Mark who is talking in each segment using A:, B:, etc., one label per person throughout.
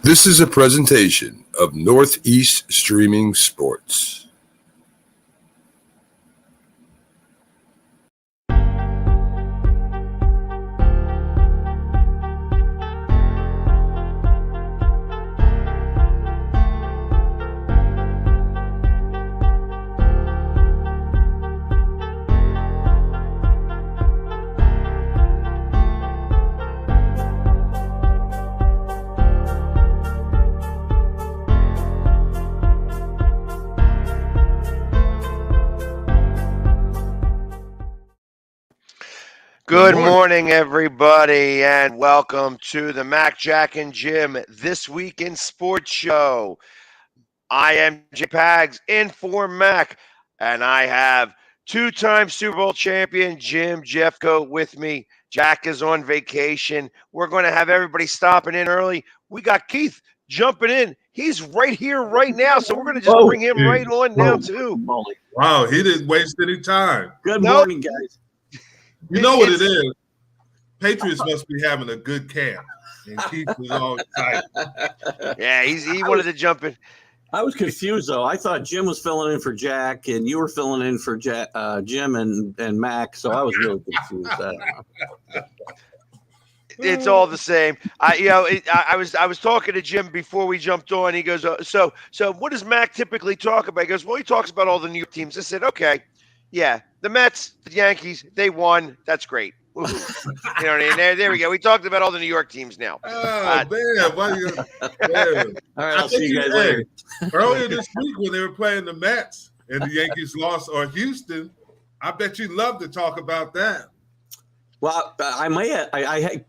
A: This is a presentation of Northeast Streaming Sports.
B: Good morning, everybody, and welcome to the Mac, Jack, and Jim This Week in Sports Show. I am Jay Pags in for Mac, and I have two-time Super Bowl champion Jim Jeffcoat with me. Jack is on vacation. We're going to have everybody stopping in early. We got Keith jumping in. He's right here right now, so we're going to just bring him right on now, too.
C: Wow, he didn't waste any time.
D: Good morning, guys.
C: You know what it is? Patriots must be having a good camp. And Keith was all excited.
B: Yeah, he wanted to jump in.
D: I was confused, though. I thought Jim was filling in for Jack, and you were filling in for Jim and Mac, so I was really confused.
B: It's all the same. I was talking to Jim before we jumped on. He goes, so what does Mac typically talk about? He goes, well, he talks about all the New York teams. I said, okay, yeah, the Mets, the Yankees, they won. That's great. You know what I mean? There we go. We talked about all the New York teams now.
C: Oh, man.
D: All right, I'll see you guys later.
C: Earlier this week when they were playing the Mets and the Yankees lost, or Houston, I bet you'd love to talk about that.
D: Well, I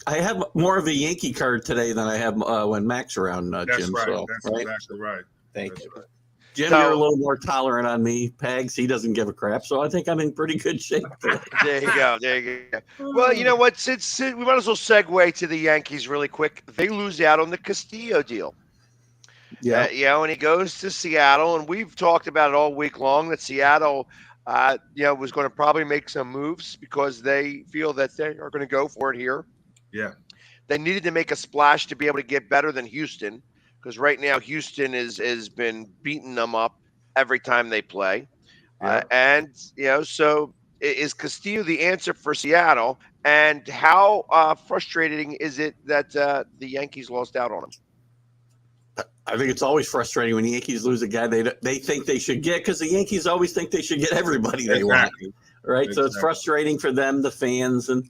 D: have more of a Yankee card today than I have when Mac's around,
C: That's
D: Jim.
C: right.
D: So,
C: That's
D: right?
C: exactly right.
D: Thank you.
C: Right.
D: Jim, you're a little more tolerant on me. Pags, he doesn't give a crap, so I think I'm in pretty good shape today.
B: There you go. Well, you know what? Since we might as well segue to the Yankees really quick. They lose out on the Castillo deal.
D: Yeah.
B: And he goes to Seattle, and we've talked about it all week long that Seattle, was going to probably make some moves because they feel that they are going to go for it here.
C: Yeah.
B: They needed to make a splash to be able to get better than Houston. Because right now Houston has been beating them up every time they play.
C: Yeah.
B: So is Castillo the answer for Seattle? And how frustrating is it that the Yankees lost out on him?
D: I think it's always frustrating when the Yankees lose a guy they think they should get, because the Yankees always think they should get everybody they want. Right? Exactly. So it's frustrating for them, the fans, and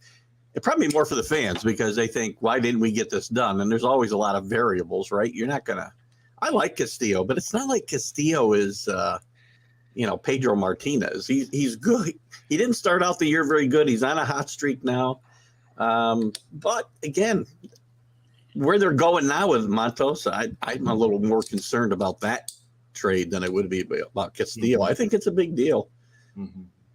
D: it probably more for the fans because they think, why didn't we get this done? And there's always a lot of variables, right? You're not going to – I like Castillo, but it's not like Castillo is, Pedro Martinez. He's good. He didn't start out the year very good. He's on a hot streak now. But, again, where they're going now with Montosa, I'm a little more concerned about that trade than I would be about Castillo. Mm-hmm. I think it's a big deal,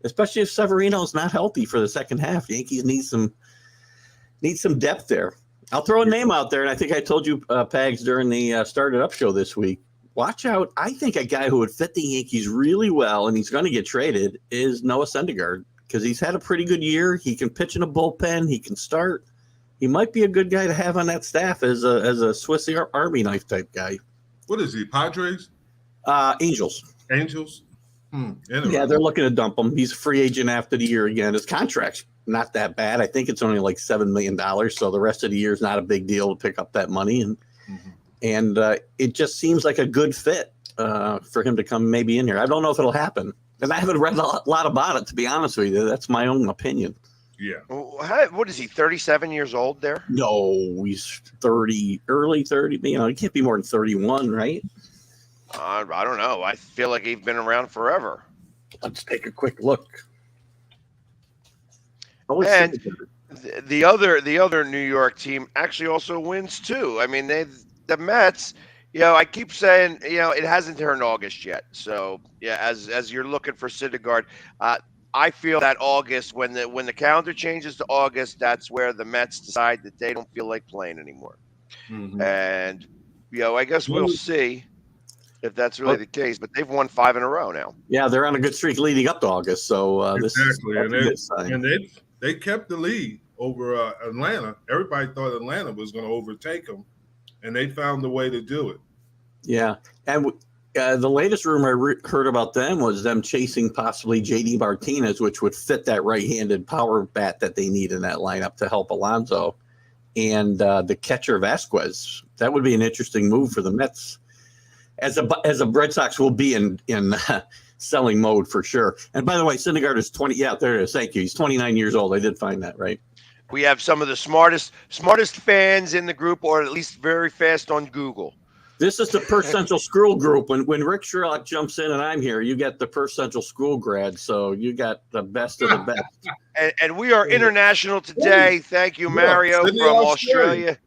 D: especially if Severino's not healthy for the second half. Yankees need some depth there. I'll throw a name out there, and I think I told you, Pags, during the Started Up show this week. Watch out. I think a guy who would fit the Yankees really well, and he's going to get traded, is Noah Syndergaard, because he's had a pretty good year. He can pitch in a bullpen. He can start. He might be a good guy to have on that staff as a Swiss Army knife type guy.
C: What is he, Padres?
D: Angels.
C: Angels?
D: Yeah, they're looking to dump him. He's a free agent after the year again. His contract's not that bad. I think it's only like $7 million, so the rest of the year is not a big deal to pick up that money. And it just seems like a good fit for him to come maybe in here. I don't know if it'll happen. And I haven't read a lot about it, to be honest with you. That's my own opinion.
C: Yeah.
B: What is he, 37 years old there?
D: No, he's 30, early 30. He can't be more than 31, right?
B: I don't know. I feel like he's been around forever.
D: Let's take a quick look.
B: And the other New York team actually also wins too. I mean, the Mets. I keep saying it hasn't turned August yet. So yeah, as you're looking for Syndergaard, I feel that August, when the calendar changes to August, that's where the Mets decide that they don't feel like playing anymore. And I guess we'll see if that's really the case. But they've won 5 in a row now.
D: Yeah, they're on a good streak leading up to August. So
C: exactly,
D: this is
C: and they kept the lead over Atlanta. Everybody thought Atlanta was going to overtake them, and they found a way to do it.
D: Yeah, and the latest rumor I heard about them was them chasing possibly JD Martinez, which would fit that right-handed power bat that they need in that lineup to help Alonso, and the catcher Vasquez. That would be an interesting move for the Mets, as a Red Sox will be in selling mode for sure. And by the way, Syndergaard is 20. Yeah, there it is. Thank you. He's 29 years old. I did find that right.
B: We have some of the smartest fans in the group, or at least very fast on Google.
D: This is the Perth Central School group. When Rick Sherlock jumps in and I'm here, you get the Perth Central School grad. So you got the best of the best.
B: And we are international today. Thank you, Mario, from Australia.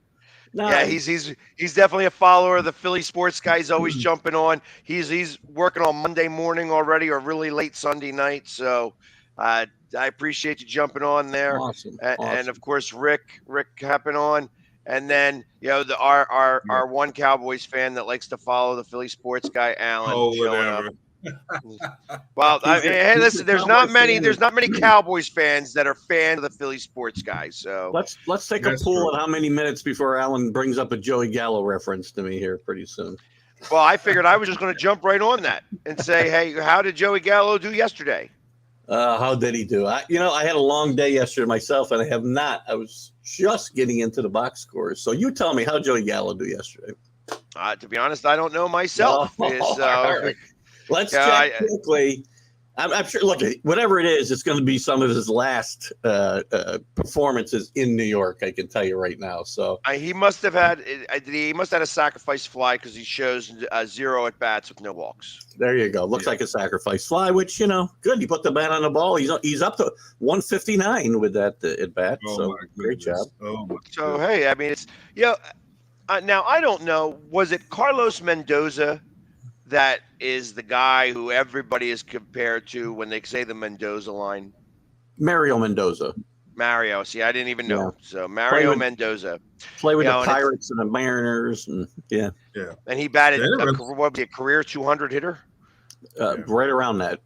D: No,
B: Yeah, he's definitely a follower of the Philly sports guy. He's always jumping on. He's working on Monday morning already, or really late Sunday night. So I appreciate you jumping on there.
D: Awesome.
B: And of course, Rick hopping on. And then, our one Cowboys fan that likes to follow the Philly sports guy, Alan.
C: Oh,
B: showing
C: whatever.
B: up. Well, hey, listen, there's not many Cowboys fans that are fans of the Philly sports guys. So
D: let's take a poll
C: true.
D: at how many minutes before Alan brings up a Joey Gallo reference to me here pretty soon.
B: well, I figured I was just going to jump right on that and say, hey, how did Joey Gallo do yesterday?
D: How did he do? I had a long day yesterday myself, and I have not. I was just getting into the box scores. So you tell me, how did Joey Gallo do yesterday?
B: To be honest, I don't know myself.
D: All right. Let's check quickly. I'm sure. Look, whatever it is, it's going to be some of his last performances in New York. I can tell you right now. So
B: he must have had a sacrifice fly, because he shows 0 at bats with no walks.
D: there you go. Looks like a sacrifice fly, which good. He put the bat on the ball. He's up to 159 with that at bat.
C: Oh,
D: so
C: my
D: great job.
C: goodness. Oh, my
B: So
C: goodness.
B: hey, I mean, it's now I don't know. Was it Carlos Mendoza that is the guy who everybody is compared to when they say the Mendoza line?
D: Mario Mendoza.
B: Mario. See, I didn't even know.
D: Yeah.
B: So Mario
D: with-
B: Mendoza,
D: Play with
B: You
D: the
B: know, and it's-
D: Pirates and the Mariners, and
B: and he batted
C: Yeah,
B: a career 200 hitter.
D: right around that.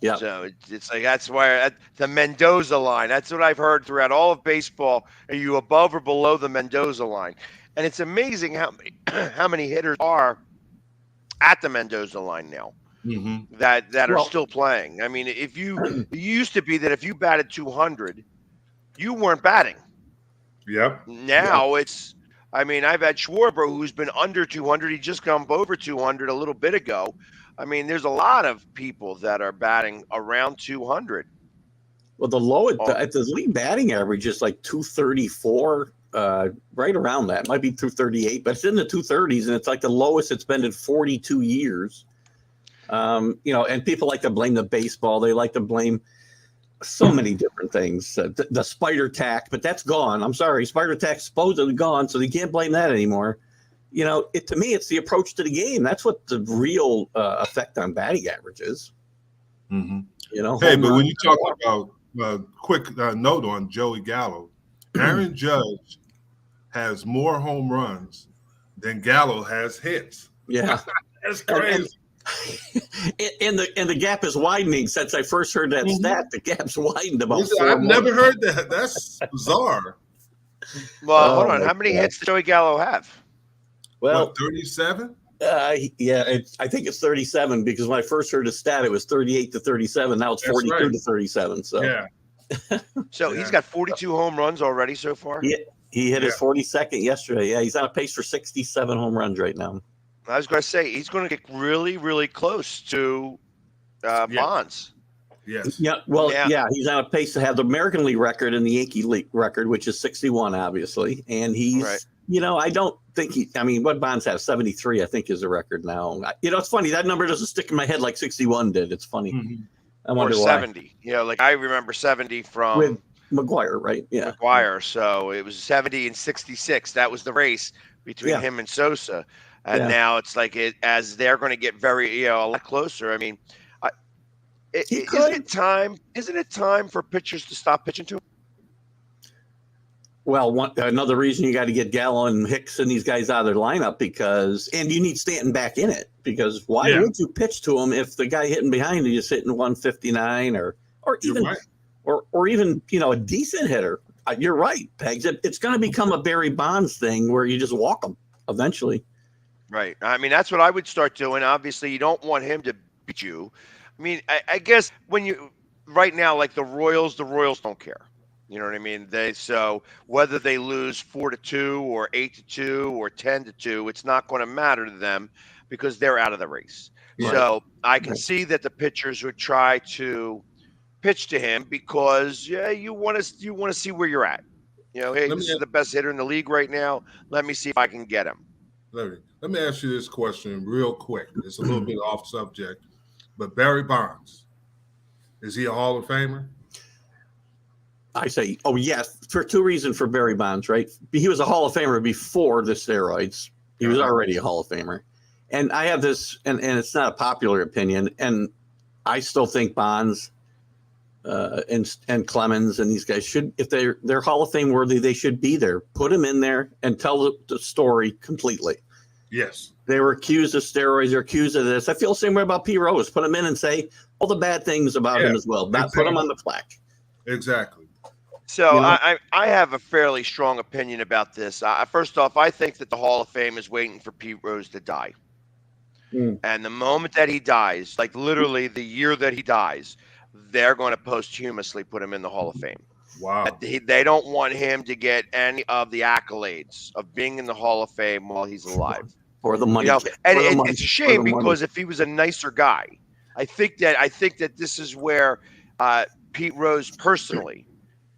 D: Yeah.
B: So it's like that's why the Mendoza line. That's what I've heard throughout all of baseball. Are you above or below the Mendoza line? And it's amazing how many hitters are at the Mendoza line now that are still playing. I mean, it used to be that if you batted 200, you weren't batting.
C: Yep.
B: Now it's, I mean, I've had Schwarber who's been under 200. He just come over 200 a little bit ago. I mean, there's a lot of people that are batting around 200.
D: Well, the low at the league batting average is like 234, right around that. It might be 238, but it's in the 230s, and it's like the lowest it's been in 42 years. And people like to blame the baseball. They like to blame so many different things. The spider tack, but that's gone. I'm sorry, spider tack's supposedly gone, so they can't blame that anymore. To me, it's the approach to the game. That's what the real effect on batting average is.
C: Hey, but when you talk about quick note on Joey Gallo, Aaron Judge has more home runs than Gallo has hits.
D: Yeah,
C: That's crazy.
D: And the gap is widening since I first heard that stat. The gap's widened about.
C: I've never heard that. That's bizarre.
B: Well, hold on. How many hits does Joey Gallo have?
D: Well,
C: 37?
D: I think it's 37 because when I first heard the stat, it was 38 to 37. Now it's 42 to 37. So
C: Yeah.
B: So he's got 42 home runs already so far.
D: he hit his 42nd yesterday. Yeah, he's on a pace for 67 home runs right now.
B: I was going to say he's going to get really, really close to Bonds.
C: Yes.
D: Yeah, well, he's on a pace to have the American League record and the Yankee League record, which is 61, obviously. And he's, I don't think what Bonds have, 73, I think is the record now. It's funny. That number doesn't stick in my head like 61 did. It's funny. I wonder
B: or 70.
D: Why.
B: Like I remember 70 from
D: with McGuire, right? Yeah.
B: McGuire. So it was 70 and 66. That was the race between him and Sosa. And now it's like as they're going to get very, a lot closer. I mean, isn't it time for pitchers to stop pitching to him?
D: Well, another reason you got to get Gallo and Hicks and these guys out of their lineup and you need Stanton back in it because why would you pitch to him if the guy hitting behind you is hitting 159 or even or even a decent hitter? You're right, Pegs. It's going to become a Barry Bonds thing where you just walk them. eventually.
B: Right. I mean, that's what I would start doing. Obviously, you don't want him to beat you. I mean, I guess right now, like the Royals don't care. You know what I mean? So whether they lose 4-2 or 8-2 or 10-2, it's not going to matter to them because they're out of the race.
D: Right.
B: So I can see that the pitchers would try to pitch to him because you want to see where you're at. You know, hey, this is the best hitter in the league right now. Let me see if I can get him.
C: Let me ask you this question real quick. It's a little bit off subject, but Barry Bonds, is he a Hall of Famer?
D: I say, yes, for two reasons for Barry Bonds, right? He was a Hall of Famer before the steroids. He was already a Hall of Famer. And I have this, and it's not a popular opinion, and I still think Bonds and Clemens and these guys should, if they're Hall of Fame worthy, they should be there. Put them in there and tell the story completely.
C: Yes.
D: They were accused of steroids. They're accused of this. I feel the same way about Pete Rose. Put him in and say all the bad things about him as well. Not put him on the plaque.
C: Exactly.
B: So I have a fairly strong opinion about this. First off, I think that the Hall of Fame is waiting for Pete Rose to die. And the moment that he dies, like literally the year that he dies, they're going to posthumously put him in the Hall of Fame.
C: Wow.
B: They don't want him to get any of the accolades of being in the Hall of Fame while he's alive.
D: Or the money.
B: And it's a shame because if he was a nicer guy, I think that this is where Pete Rose personally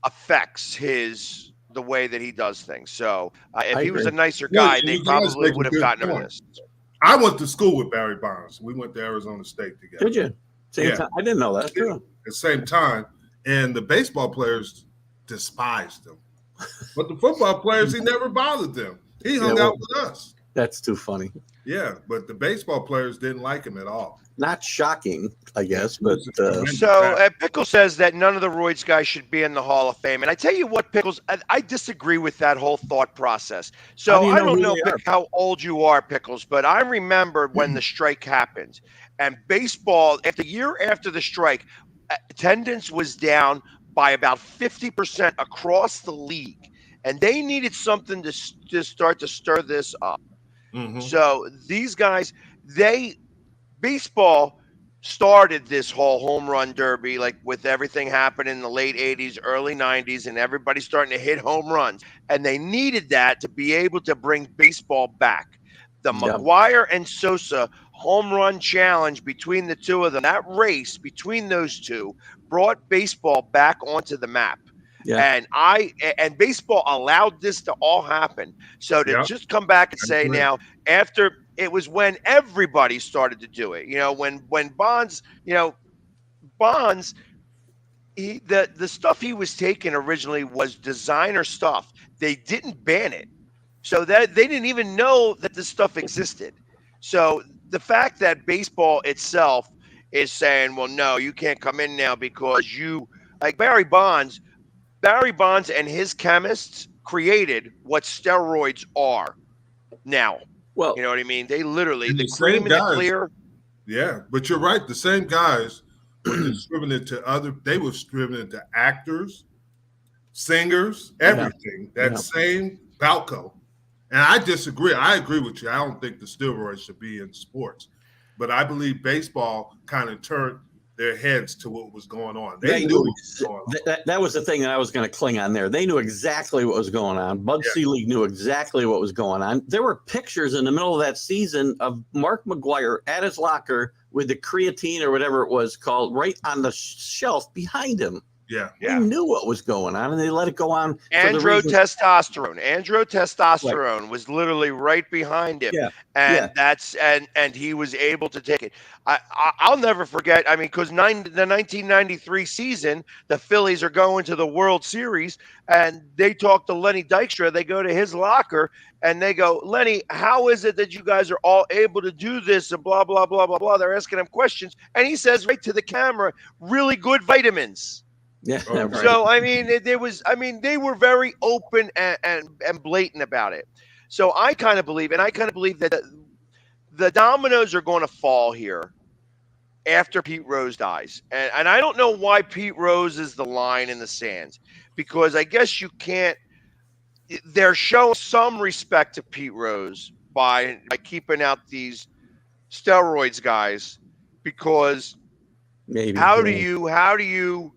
B: affects the way that he does things. So if he was a nicer guy, they probably would have gotten him this.
C: I went to school with Barry Bonds. We went to Arizona State together.
D: Did you? Same time? I didn't know that. True.
C: At the same time, and the baseball players despised him, but the football players, he never bothered them. He hung out with us.
D: That's too funny.
C: Yeah, but the baseball players didn't like him at all.
D: Not shocking, I guess, but
B: so Pickles says that none of the Roids guys should be in the Hall of Fame, and I tell you what, Pickles, I disagree with that whole thought process. So I don't know how old you are, Pickles, but I remember when the strike happened, and baseball, the year after the strike, attendance was down by about 50% across the league, and they needed something to start to stir this up. Mm-hmm. So these guys, baseball started this whole home run derby, like with everything happening in the late 80s, early 90s, and everybody starting to hit home runs. And they needed that to be able to bring baseball back. The McGwire and Sosa home run challenge between the two of them, that race between those two brought baseball back onto the map. Yeah. And baseball allowed this to all happen. So to just come back and say now, after it was when everybody started to do it, when Bonds, the stuff he was taking originally was designer stuff. They didn't ban it. So that they didn't even know that this stuff existed. So the fact that baseball itself is saying, well, no, you can't come in now because Barry Bonds and his chemists created what steroids are now. Well, you know what I mean? They literally, the cream and the clear.
C: Yeah, but you're right. The same guys were distributing it to they were distributing it to actors, singers, everything. That same Balco. And I disagree. I agree with you. I don't think the steroids should be in sports. But I believe baseball kind of turned their heads to what was going on. They knew what was going on.
D: That was the thing that I was going to cling on there. They knew exactly what was going on. Bud Selig knew exactly what was going on. There were pictures in the middle of that season of Mark McGwire at his locker with the creatine or whatever it was called right on the shelf behind him.
C: Yeah.
D: They knew what was going on, and they let it go on.
B: Androtestosterone was literally right behind him. Yeah. And and he was able to take it. I'll never forget. I mean, because the 1993 season, the Phillies are going to the World Series, and they talk to Lenny Dykstra. They go to his locker, and they go, Lenny, how is it that you guys are all able to do this? And blah, blah, blah, blah, blah. They're asking him questions. And he says right to the camera, really good vitamins.
D: Yeah. Right.
B: So I mean, they were very open and blatant about it. So I kind of believe that the dominoes are going to fall here after Pete Rose dies, and I don't know why Pete Rose is the line in the sands, because I guess you can't they're showing some respect to Pete Rose by keeping out these steroids guys, because how do you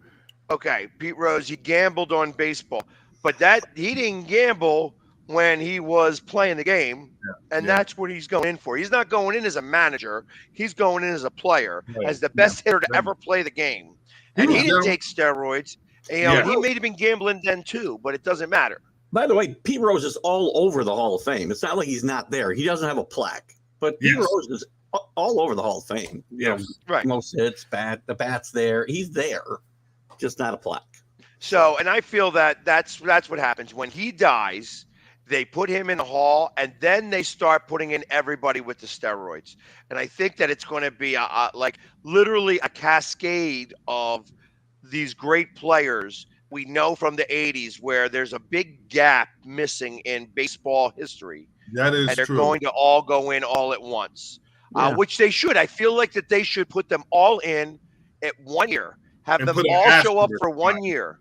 B: okay, Pete Rose, he gambled on baseball, but he didn't gamble when he was playing the game, and that's what he's going in for. He's not going in as a manager. He's going in as a player, as the best hitter to ever play the game. And he didn't take steroids. He may have been gambling then too, but it doesn't matter.
D: By the way, Pete Rose is all over the Hall of Fame. It's not like he's not there. He doesn't have a plaque, but Pete Rose is all over the Hall of Fame.
B: Right.
D: Most hits, the bat's there. He's there, just not a plaque.
B: So, and I feel that's what happens when he dies. They put him in the hall, and then they start putting in everybody with the steroids. And I think that it's going to be like literally a cascade of these great players we know from the 80s, where there's a big gap missing in baseball history.
C: That is true.
B: And they're going to all go in all at once, which they should. I feel like that they should put them all in at 1 year, have them all show up for 1 year.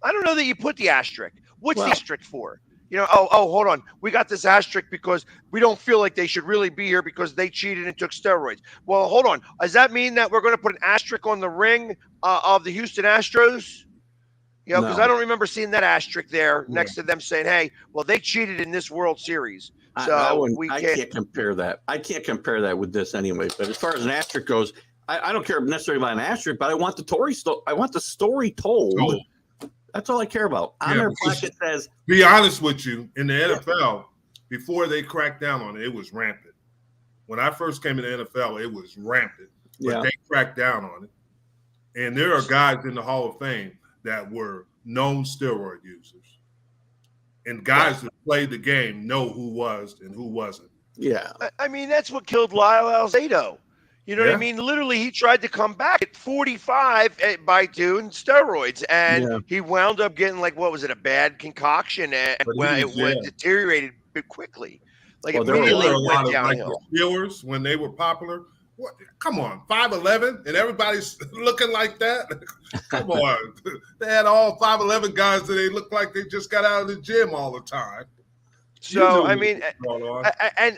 B: I don't know that you put the asterisk. What's the asterisk for? Hold on. We got this asterisk because we don't feel like they should really be here because they cheated and took steroids. Well, hold on. Does that mean that we're going to put an asterisk on the ring of the Houston Astros? Because I don't remember seeing that asterisk there next to them saying, hey, well, they cheated in this World Series. So
D: I can't compare that. I can't compare that with this anyway. But as far as an asterisk goes, I don't care necessarily about an asterisk, but I want the story told. That's all I care about. On their plaque it says.
C: Be honest with you, in the NFL, before they cracked down on it, it was rampant. When I first came in the NFL, it was rampant. But they cracked down on it. And there are guys in the Hall of Fame that were known steroid users. And guys that played the game know who was and who wasn't.
D: Yeah.
B: I mean, that's what killed Lyle Alzado. You know what I mean? Literally, he tried to come back at 45 by doing steroids, and he wound up getting a bad concoction, and it deteriorated quickly. Like immediately went downhill.
C: The Steelers, when they were popular, come on, 5'11", and everybody's looking like that. Come on, they had all 5'11" guys that they looked like they just got out of the gym all the time.
B: So, I mean,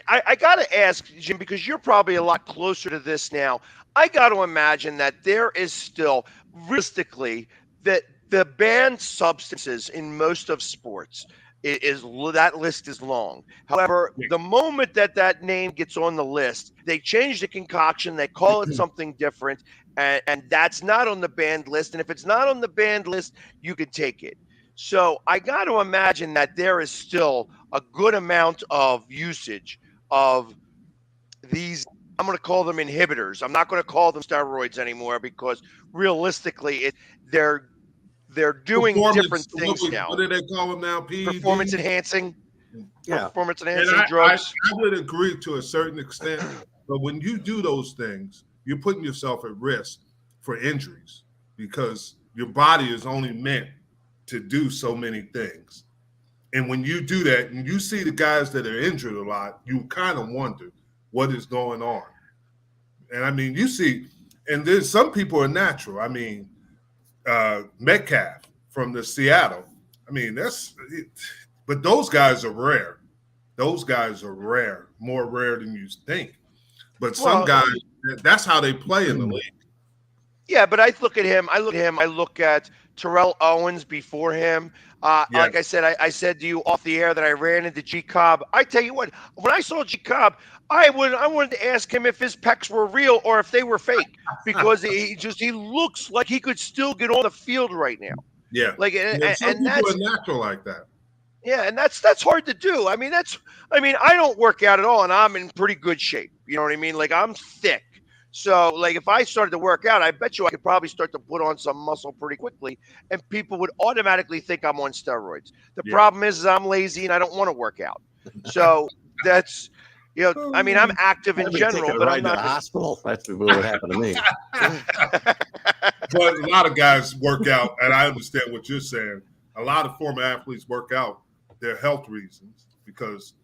B: I got to ask, Jim, because you're probably a lot closer to this now. I got to imagine that there is still, realistically, that the banned substances in most of sports that list is long. However, the moment that name gets on the list, they change the concoction, they call it something different, and that's not on the banned list. And if it's not on the banned list, you can take it. So I got to imagine that there is still a good amount of usage of these. I'm going to call them inhibitors. I'm not going to call them steroids anymore because realistically, they're doing different things now.
C: What do they call them now?
B: Performance enhancing.
D: Yeah.
B: Performance enhancing drugs.
C: I would agree to a certain extent, but when you do those things, you're putting yourself at risk for injuries because your body is only meant to do so many things. And when you do that and you see the guys that are injured a lot, you kind of wonder what is going on. And I mean, you see, and then some people are natural. I mean, Metcalf from the Seattle. I mean, but those guys are rare. Those guys are rare, more rare than you think. But some guys, that's how they play in the league.
B: Yeah, but I look at him. I look at Terrell Owens before him. Like I said, I said to you off the air that I ran into G Cobb. I tell you what, when I saw G Cobb, I wanted to ask him if his pecs were real or if they were fake because he looks like he could still get on the field right now.
C: Yeah,
B: some
C: people are natural like that.
B: Yeah, and that's hard to do. I mean, I don't work out at all, and I'm in pretty good shape. You know what I mean? Like I'm thick. So, if I started to work out, I bet you I could probably start to put on some muscle pretty quickly, and people would automatically think I'm on steroids. The problem is I'm lazy and I don't want to work out. So that's, I mean, I'm active in general, but I'm not.
D: To the hospital. That's what would happen to me.
C: But a lot of guys work out, and I understand what you're saying. A lot of former athletes work out their health reasons because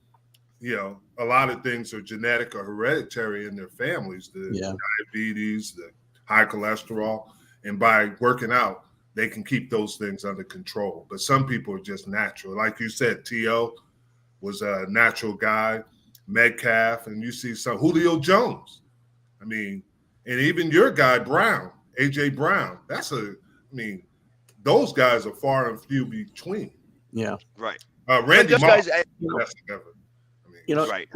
C: a lot of things are genetic or hereditary in their families, the diabetes, the high cholesterol. And by working out, they can keep those things under control. But some people are just natural. Like you said, T.O. was a natural guy, Metcalf, and you see some Julio Jones. I mean, and even your guy, Brown, A.J. Brown. Those guys are far and few between.
D: Yeah.
B: Right.
C: Randy Moss,
B: right.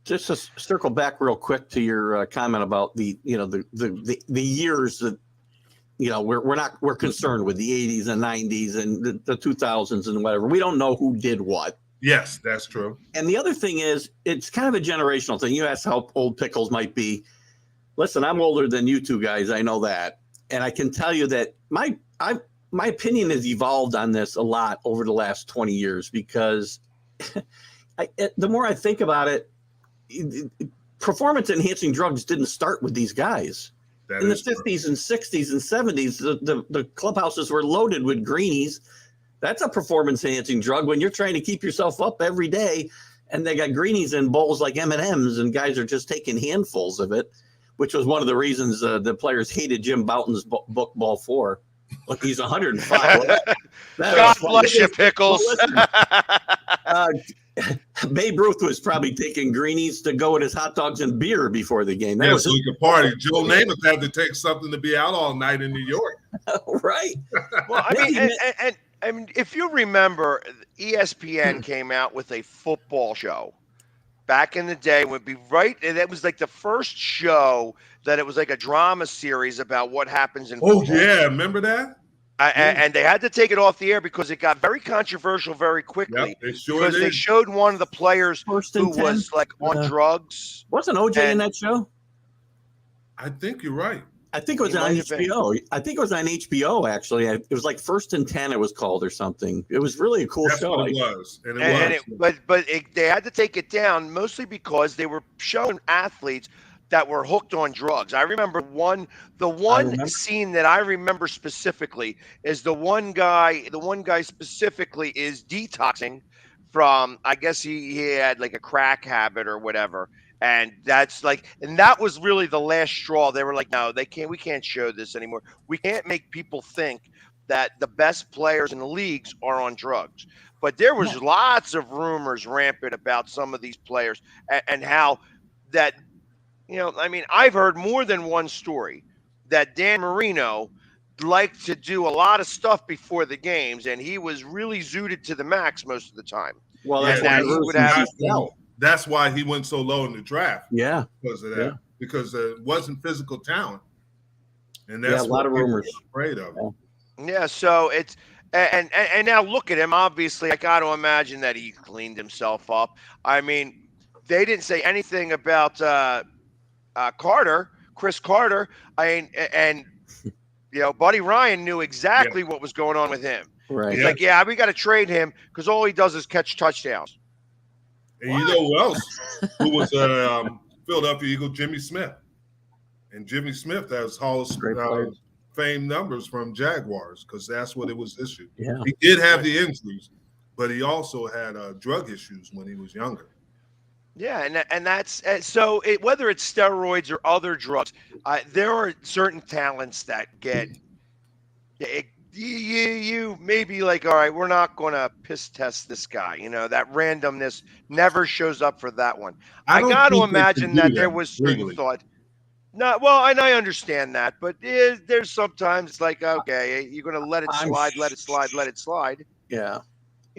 D: Just to circle back real quick to your comment about the years that, we're concerned with, the 80s and 90s and the 2000s and whatever. We don't know who did what.
C: Yes, that's true.
D: And the other thing is, it's kind of a generational thing. You asked how old Pickles might be. Listen, I'm older than you two guys. I know that. And I can tell you that my opinion has evolved on this a lot over the last 20 years because the more I think about it, performance-enhancing drugs didn't start with these guys. In the 50s and 60s and 70s, the clubhouses were loaded with greenies. That's a performance-enhancing drug when you're trying to keep yourself up every day, and they got greenies in bowls like M&Ms, and guys are just taking handfuls of it, which was one of the reasons the players hated Jim Bouton's book, Ball 4. Look, he's 105.
B: God bless you, Pickles.
D: Babe Ruth was probably taking greenies to go with his hot dogs and beer before the game.
C: So he could party. Joe Namath had to take something to be out all night in New York.
D: Right.
B: Well, I mean, if you remember, ESPN came out with a football show back in the day. Would be right. And that was like the first show that it was like a drama series about what happens in football.
C: Oh, yeah. Remember that?
B: And they had to take it off the air because it got very controversial very quickly.
C: Yep, they sure did.
B: They showed one of the players who was like on drugs.
D: Wasn't OJ in that show?
C: I think you're right.
D: I think it was on HBO. I think it was on HBO, actually. It was like First and 10 it was called or something. It was really a cool show.
C: What it was.
B: They had to take it down mostly because they were showing athletes that were hooked on drugs. I remember the one scene that I remember specifically is the one guy specifically is detoxing from, I guess he had like a crack habit or whatever. And that was really the last straw. They were like, no, we can't show this anymore. We can't make people think that the best players in the leagues are on drugs. But there was lots of rumors rampant about some of these players and how that, I've heard more than one story that Dan Marino liked to do a lot of stuff before the games, and he was really zooted to the max most of the time.
D: Well,
C: that's why he went so low in the draft.
D: Yeah.
C: Because of that. Yeah. Because it wasn't physical talent. And that's
D: a lot of rumors.
C: Afraid of.
B: Yeah, so it's and now look at him. Obviously, I got to imagine that he cleaned himself up. I mean, they didn't say anything about Chris Carter. Buddy Ryan knew exactly what was going on with him.
D: Right.
B: He's like, we got to trade him because all he does is catch touchdowns.
C: And you know who else? Who was Philadelphia Eagle? Jimmy Smith. And Jimmy Smith has Hall of Fame numbers from Jaguars because that's what it was issued.
D: Yeah.
C: He did have the injuries, but he also had drug issues when he was younger.
B: Yeah, and that's so. Whether it's steroids or other drugs, there are certain talents that get you maybe like, all right, we're not going to piss test this guy. That randomness never shows up for that one. I got to imagine that there was certain thought. No, well, and I understand that, but there's sometimes like, okay, you're going to let it slide, let it slide.
D: Yeah.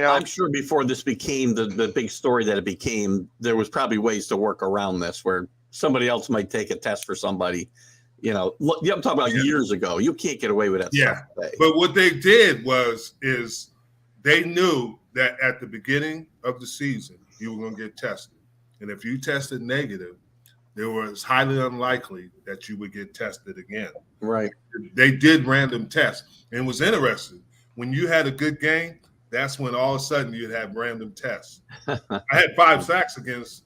D: I'm sure before this became the big story that it became, there was probably ways to work around this where somebody else might take a test for somebody. I'm talking about years ago. You can't get away with that.
C: Yeah, but what they did is they knew that at the beginning of the season, you were going to get tested. And if you tested negative, it was highly unlikely that you would get tested again.
D: Right.
C: They did random tests. And it was interesting. When you had a good game, that's when all of a sudden you'd have random tests. I had 5 sacks against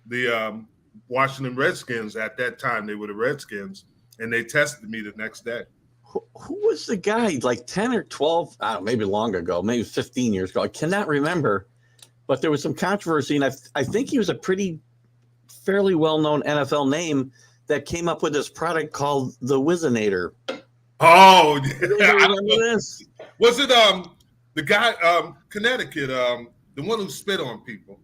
C: the Washington Redskins at that time. They were the Redskins, and they tested me the next day.
D: Who was the guy, like 10 or 12, I don't know, maybe long ago, maybe 15 years ago? I cannot remember. But there was some controversy, and I think he was a fairly well-known NFL name that came up with this product called the Whizzinator.
C: Oh,
D: You remember this?
C: Was it the guy Connecticut the one who spit on people?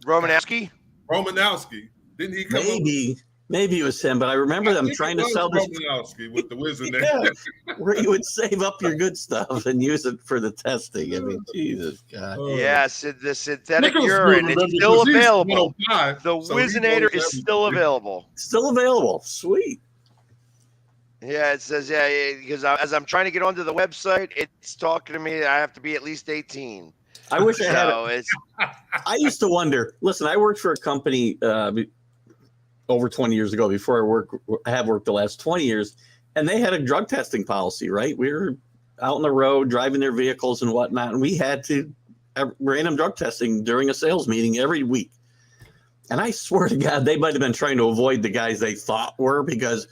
B: Romanowski?
C: Romanowski. Didn't he come
D: Maybe it was him, but I remember them trying to sell this
C: Romanowski with the wizard name.
D: Yeah, where you would save up your good stuff and use it for the testing. I mean, Jesus God.
B: Yes, the synthetic
C: Nichols
B: urine.
C: remember
B: It's still
C: because he's
B: available.
C: 105,
B: The
C: so he
B: Wizinator
C: knows
B: is
C: everything.
B: still available.
D: Still available. Sweet.
B: Yeah, it says, because as I'm trying to get onto the website, it's talking to me that I have to be at least 18.
D: I wish I had
B: So
D: it.
B: it's
D: I used to wonder. Listen, I worked for a company over 20 years ago. Before I have worked the last 20 years, and they had a drug testing policy. Right, we were out on the road driving their vehicles and whatnot, and we had to random drug testing during a sales meeting every week. And I swear to God, they might have been trying to avoid the guys they thought were, because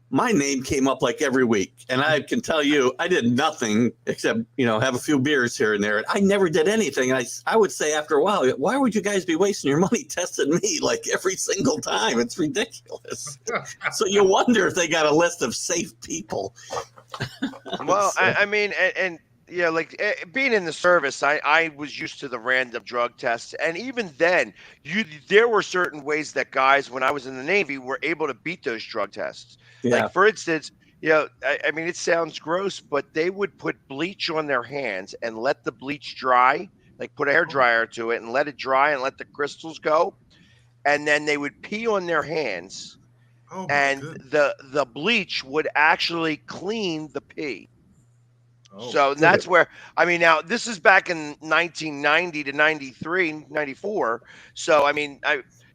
D: my name came up like every week. And I can tell you, I did nothing except, have a few beers here and there. I never did anything. I would say after a while, why would you guys be wasting your money testing me like every single time? It's ridiculous. So you wonder if they got a list of safe people.
B: well, I mean, and being in the service, I was used to the random drug tests, and even then, there were certain ways that guys, when I was in the Navy, were able to beat those drug tests.
D: Yeah.
B: Like, for instance, I mean, it sounds gross, but they would put bleach on their hands and let the bleach dry, like put a hair dryer to it and let it dry and let the crystals go, and then they would pee on their hands, and the bleach would actually clean the pee. So that's where, I mean, now this is back in 1990 to 93, 94. So, I mean,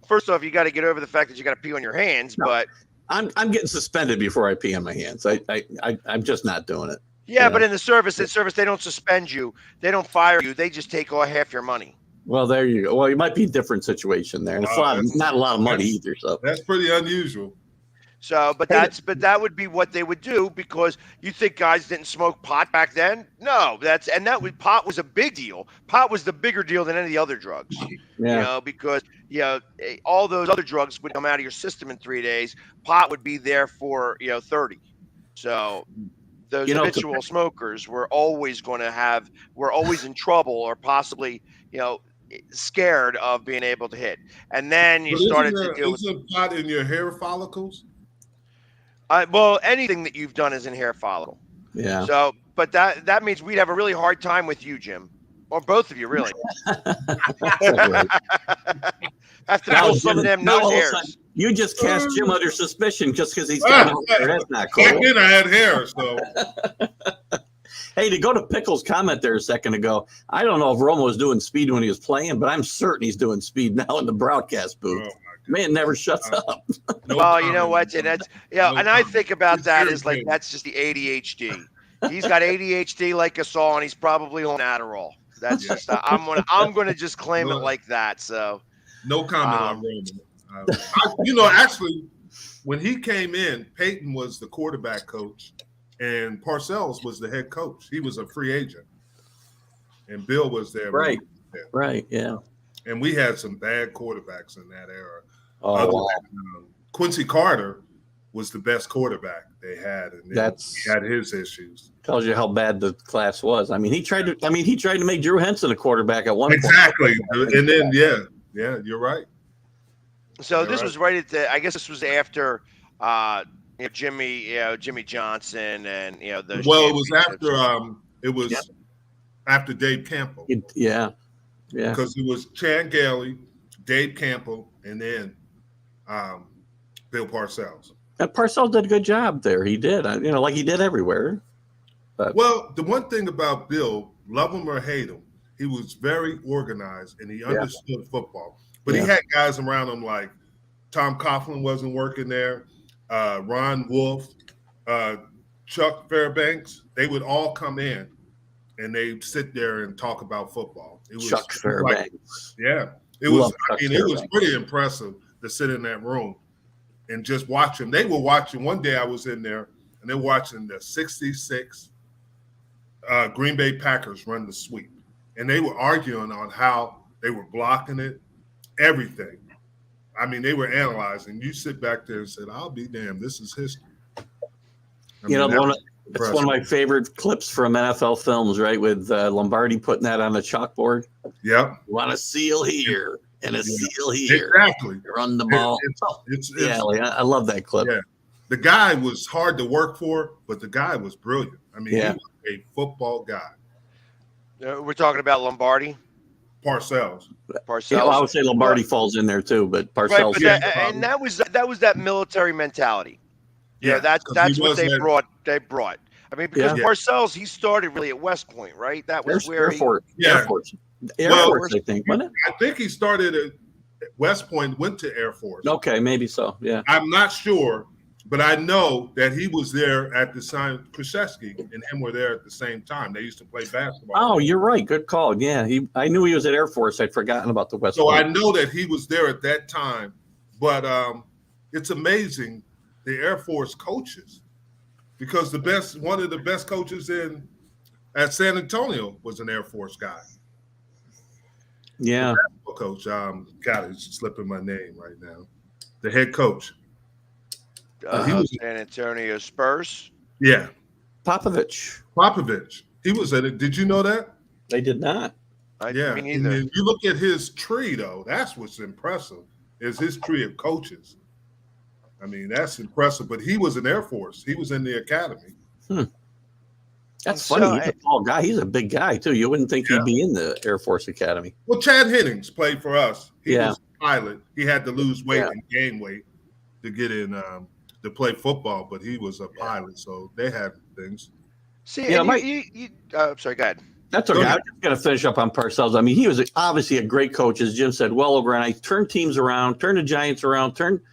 B: first off, you got to get over the fact that you got to pee on your hands, but
D: I'm getting suspended before I pee on my hands. I'm just not doing it.
B: Yeah, but in the service, they don't suspend you. They don't fire you. They just take all half your money.
D: Well, there you go. Well, you might be a different situation there. And it's not a lot of money either. So
C: that's pretty unusual.
B: So, but that would be what they would do, because you think guys didn't smoke pot back then? No, pot was a big deal. Pot was the bigger deal than any other drugs.
D: Yeah.
B: Because all those other drugs would come out of your system in 3 days. Pot would be there for 30. So those habitual smokers were always in trouble, or possibly scared of being able to hit. And then you started to deal with
C: pot in your hair follicles.
B: Well, anything that you've done is in hair follicle.
D: Yeah.
B: So, but that means we'd have a really hard time with you, Jim, or both of you, really. Have to pull some of them nose hairs.
D: You just cast Jim under suspicion just because he's got no hair. That's not cool.
C: Back then I had hair, so.
D: Hey, to go to Pickle's comment there a second ago, I don't know if Romo was doing speed when he was playing, but I'm certain he's doing speed now in the broadcast booth. Man never shuts up.
B: Well, you know what? And that's and I think about that as like that's just the ADHD. He's got ADHD like us all, and he's probably on Adderall. That's just I'm gonna just claim it like that. So
C: no comment on Romo. Actually, when he came in, Peyton was the quarterback coach, and Parcells was the head coach. He was a free agent, and Bill was there.
D: Right. Right. Yeah.
C: And we had some bad quarterbacks in that era.
D: Oh,
C: Quincy Carter was the best quarterback they had, and he had his issues.
D: Tells you how bad the class was. I mean, he tried to make Drew Henson a quarterback at one point.
C: Exactly, and then yeah, you're right.
B: So this was right at the. I guess this was after, Jimmy Johnson and those.
C: Well, it was after Dave Campbell.
D: Yeah.
C: Because it was Chan Gailey, Dave Campbell, and then Bill Parcells.
D: And Parcells did a good job there. He did, like he did everywhere. But.
C: Well, the one thing about Bill, love him or hate him, he was very organized and he understood football. But he had guys around him like Tom Coughlin wasn't working there, Ron Wolf, Chuck Fairbanks. They would all come in and they'd sit there and talk about football. It was
D: Chuck Fairbanks.
C: It was pretty impressive to sit in that room and just watch them. They were watching. One day I was in there and they're watching the 66 Green Bay Packers run the sweep. And they were arguing on how they were blocking it, everything. I mean, they were analyzing. You sit back there and said, I'll be damned, this is history.
D: It's one of my favorite clips from NFL films, right? With Lombardi putting that on the chalkboard.
C: Yep.
D: You want a seal here and a seal here.
C: Exactly.
D: Run the ball. I love that clip.
C: Yeah. The guy was hard to work for, but the guy was brilliant. I mean, he was a football guy.
B: We're talking about Lombardi?
C: Parcells.
D: Yeah, I would say Lombardi falls in there too, but Parcells.
B: Right, and that was that military mentality. Yeah, that's what they brought. I mean, because Parcells, he started really at West Point, right? That was
D: Air Force. Air Force, I think, wasn't it?
C: I think he started at West Point, went to Air Force.
D: Okay, maybe so. Yeah,
C: I'm not sure, but I know that he was there at the time. Krzyzewski and him were there at the same time. They used to play basketball.
D: Oh, you're right. Good call. Yeah, I knew he was at Air Force. I'd forgotten about the West Point.
C: So I know that he was there at that time, but it's amazing the Air Force coaches, because one of the best coaches at San Antonio was an Air Force guy.
D: Yeah,
C: the coach. God, it's slipping my name right now. The head coach.
B: He was San Antonio Spurs.
C: Yeah,
D: Popovich.
C: He was at it. Did you know that?
D: They did not.
B: Me neither.
C: And you look at his tree, though. That's what's impressive. Is his tree of coaches. I mean, that's impressive. But he was in Air Force. He was in the academy.
D: That's funny. He's a tall guy. He's a big guy, too. You wouldn't think he'd be in the Air Force Academy.
C: Well, Chad Hennings played for us. He was a pilot. He had to lose weight and gain weight to get in to play football, but he was a pilot, so they had things.
B: See, I'm sorry, go ahead.
D: That's okay. I'm just going to finish up on Parcells. I mean, he was obviously a great coach, as Jim said, well over. And I turned teams around, turned the Giants around, turn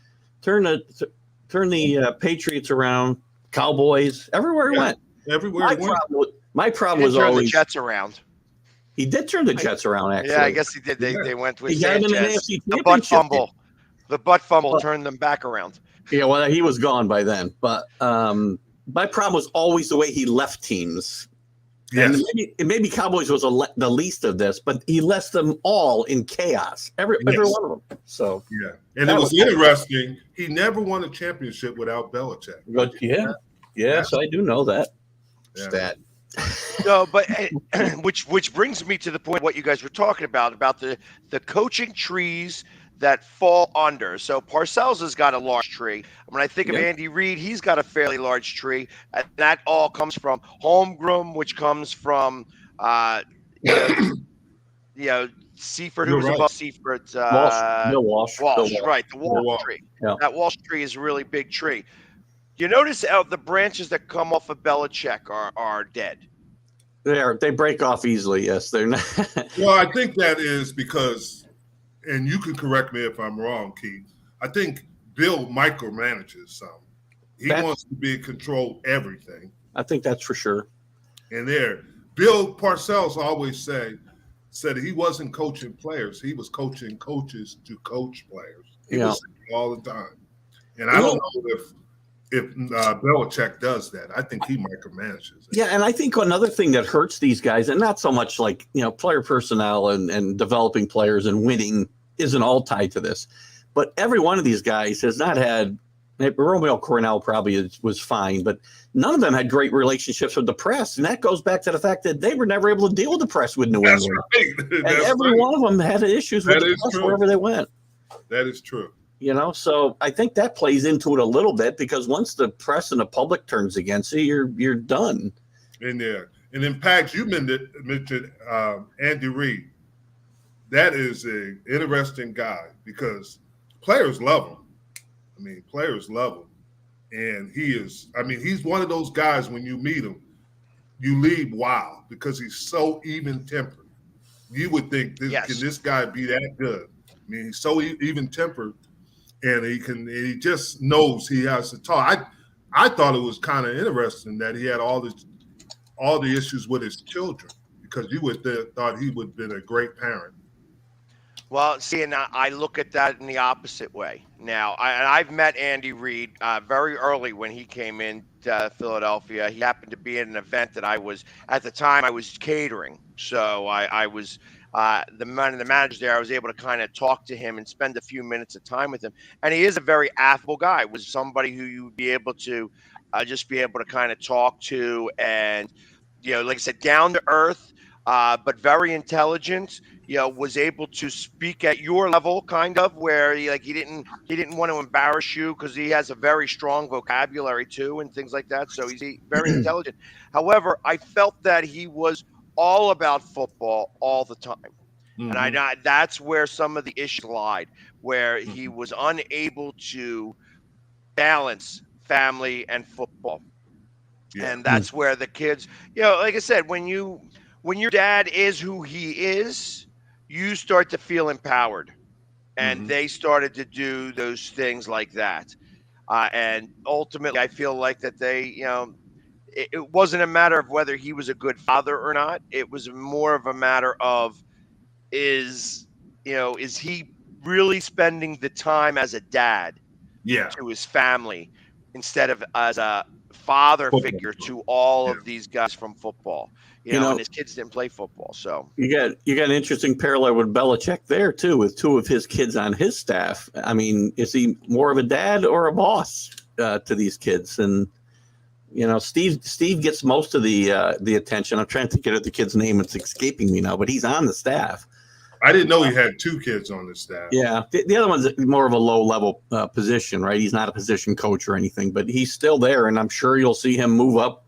D: the Patriots around, Cowboys, everywhere he went.
C: Everywhere
D: my problem was always
B: the Jets around.
D: He did turn the Jets around, actually.
B: Yeah, I guess he did. They went with
D: Sanchez.
B: The butt fumble turned them back around.
D: Yeah, well, he was gone by then. But my problem was always the way he left teams. Yes. And maybe Cowboys was the least of this, but he left them all in chaos. Every one of them. So
C: and it was interesting. He never won a championship without Belichick.
D: But yes, I do know that. Stat.
B: No, but which brings me to the point what you guys were talking about the coaching trees that fall under. So Parcells has got a large tree. When I think of Andy Reid, he's got a fairly large tree. And that all comes from Holmgren, which comes from Seifert, who was above Seifert.
D: Bill Walsh.
B: Right, the Walsh tree. Yeah. That Walsh tree is a really big tree. You notice how the branches that come off of Belichick are dead.
D: They break off easily, yes. They're not.
C: Well, I think that is because, and you can correct me if I'm wrong, Keith, I think Bill micromanages some. He wants to be in control of everything.
D: I think that's for sure.
C: And Bill Parcells always said he wasn't coaching players. He was coaching coaches to coach players. He was saying all the time. And I don't know if Belichick does that. I think he micromanages it.
D: Yeah, and I think another thing that hurts these guys, and not so much like, player personnel and developing players and winning isn't all tied to this, but every one of these guys has not had – Romeo Cornell probably was fine, but none of them had great relationships with the press, and that goes back to the fact that they were never able to deal with the press with New England.
C: Right.
D: And every one of them had issues with the press wherever they went.
C: That is true.
D: So I think that plays into it a little bit, because once the press and the public turns against you, you're done.
C: And in Pags, you mentioned Andy Reid. That is an interesting guy because players love him. I mean, players love him. And he's one of those guys, when you meet him, you leave wow, because he's so even-tempered. You would think, can this guy be that good? I mean, he's so even-tempered. And he just knows he has to talk. I thought it was kind of interesting that he had all the issues with his children, because you would thought he would have been a great parent.
B: Well, see, and I look at that in the opposite way. Now, I've met Andy Reid very early when he came in to Philadelphia. He happened to be at an event that at the time I was catering. So I was the manager there. I was able to kind of talk to him and spend a few minutes of time with him. And he is a very affable guy. Was somebody who you would be able to just be able to kind of talk to, and like I said, down to earth, but very intelligent. Was able to speak at your level, kind of, where he didn't want to embarrass you, because he has a very strong vocabulary too, and things like that. So he's very intelligent. However, I felt that he was all about football all the time.
C: Mm-hmm.
B: And that's where some of the issues lied, where he was unable to balance family and football. Yeah. And that's where the kids, like I said, when your dad is who he is, you start to feel empowered. And they started to do those things like that. And ultimately, I feel like that they, it wasn't a matter of whether he was a good father or not. It was more of a matter of, is he really spending the time as a dad to his family, instead of as a father figure to all of these guys from football, and his kids didn't play football. So
D: you got an interesting parallel with Belichick there too, with two of his kids on his staff. I mean, is he more of a dad or a boss to these kids? And Steve gets most of the attention. I'm trying to get at the kid's name; it's escaping me now, but he's on the staff.
C: I didn't know he had two kids on the staff.
D: Yeah, the other one's more of a low-level position, right? He's not a position coach or anything, but he's still there, and I'm sure you'll see him move up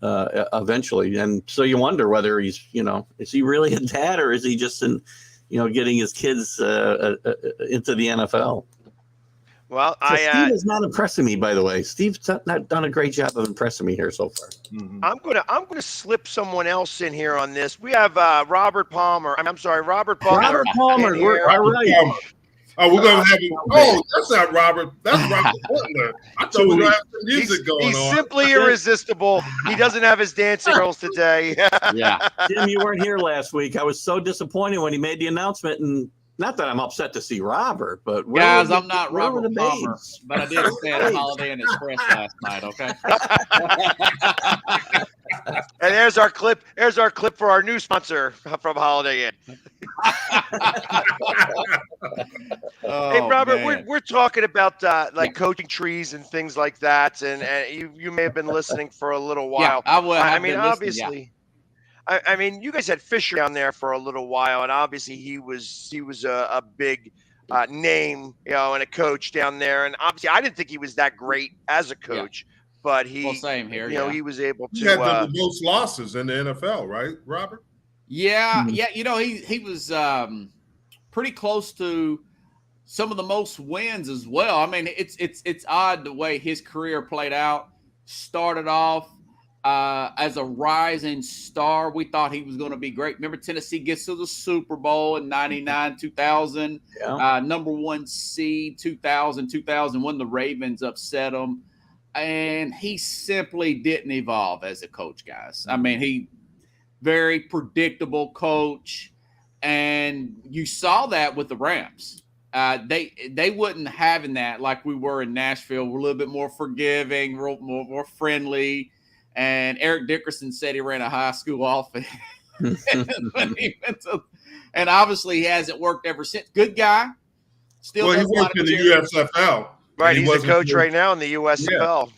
D: eventually. And so you wonder whether he's, is he really a dad, or is he just getting his kids into the NFL?
B: Well,
D: so Steve is not impressing me, by the way. Steve's not done a great job of impressing me here so far.
B: Mm-hmm. I'm gonna slip someone else in here on this. We have Robert Palmer. I'm sorry, Robert Palmer.
D: Robert Palmer. All right.
C: Oh, we're gonna have him. Oh, that's not Robert. That's Robert Butler. I thought we were gonna have some music going on.
B: He's simply irresistible. He doesn't have his dancing girls today.
D: Yeah, Jim, you weren't here last week. I was so disappointed when he made the announcement, and not that I'm upset to see Robert, but
E: guys, I'm not Robert Palmer, but I did stay at a Holiday Inn Express last night. Okay.
B: And there's our clip. There's our clip for our new sponsor from Holiday Inn. Hey, Robert, we're talking about coaching trees and things like that, and you may have been listening for a little while.
E: Yeah, I would.
B: I mean, obviously. Yeah. I mean, you guys had Fisher down there for a little while, and obviously he was a big name, and a coach down there. And obviously, I didn't think he was that great as a coach, but
E: same here.
B: He was able to.
C: He had the most losses in the NFL, right, Robert?
E: Yeah, yeah. He was pretty close to some of the most wins as well. I mean, it's odd the way his career played out. Started off as a rising star. We thought he was going to be great. Remember, Tennessee gets to the Super Bowl in 99, 2000. Yeah. Number one seed, 2001, the Ravens upset him. And he simply didn't evolve as a coach, guys. I mean, he very predictable coach. And you saw that with the Rams. They wasn't having that like we were in Nashville. We're a little bit more forgiving, more friendly. And Eric Dickerson said he ran a high school offense. And obviously he hasn't worked ever since. Good guy.
C: Still, he worked in the USFL.
B: Right, he's a coach right now in the USFL.
C: Yeah.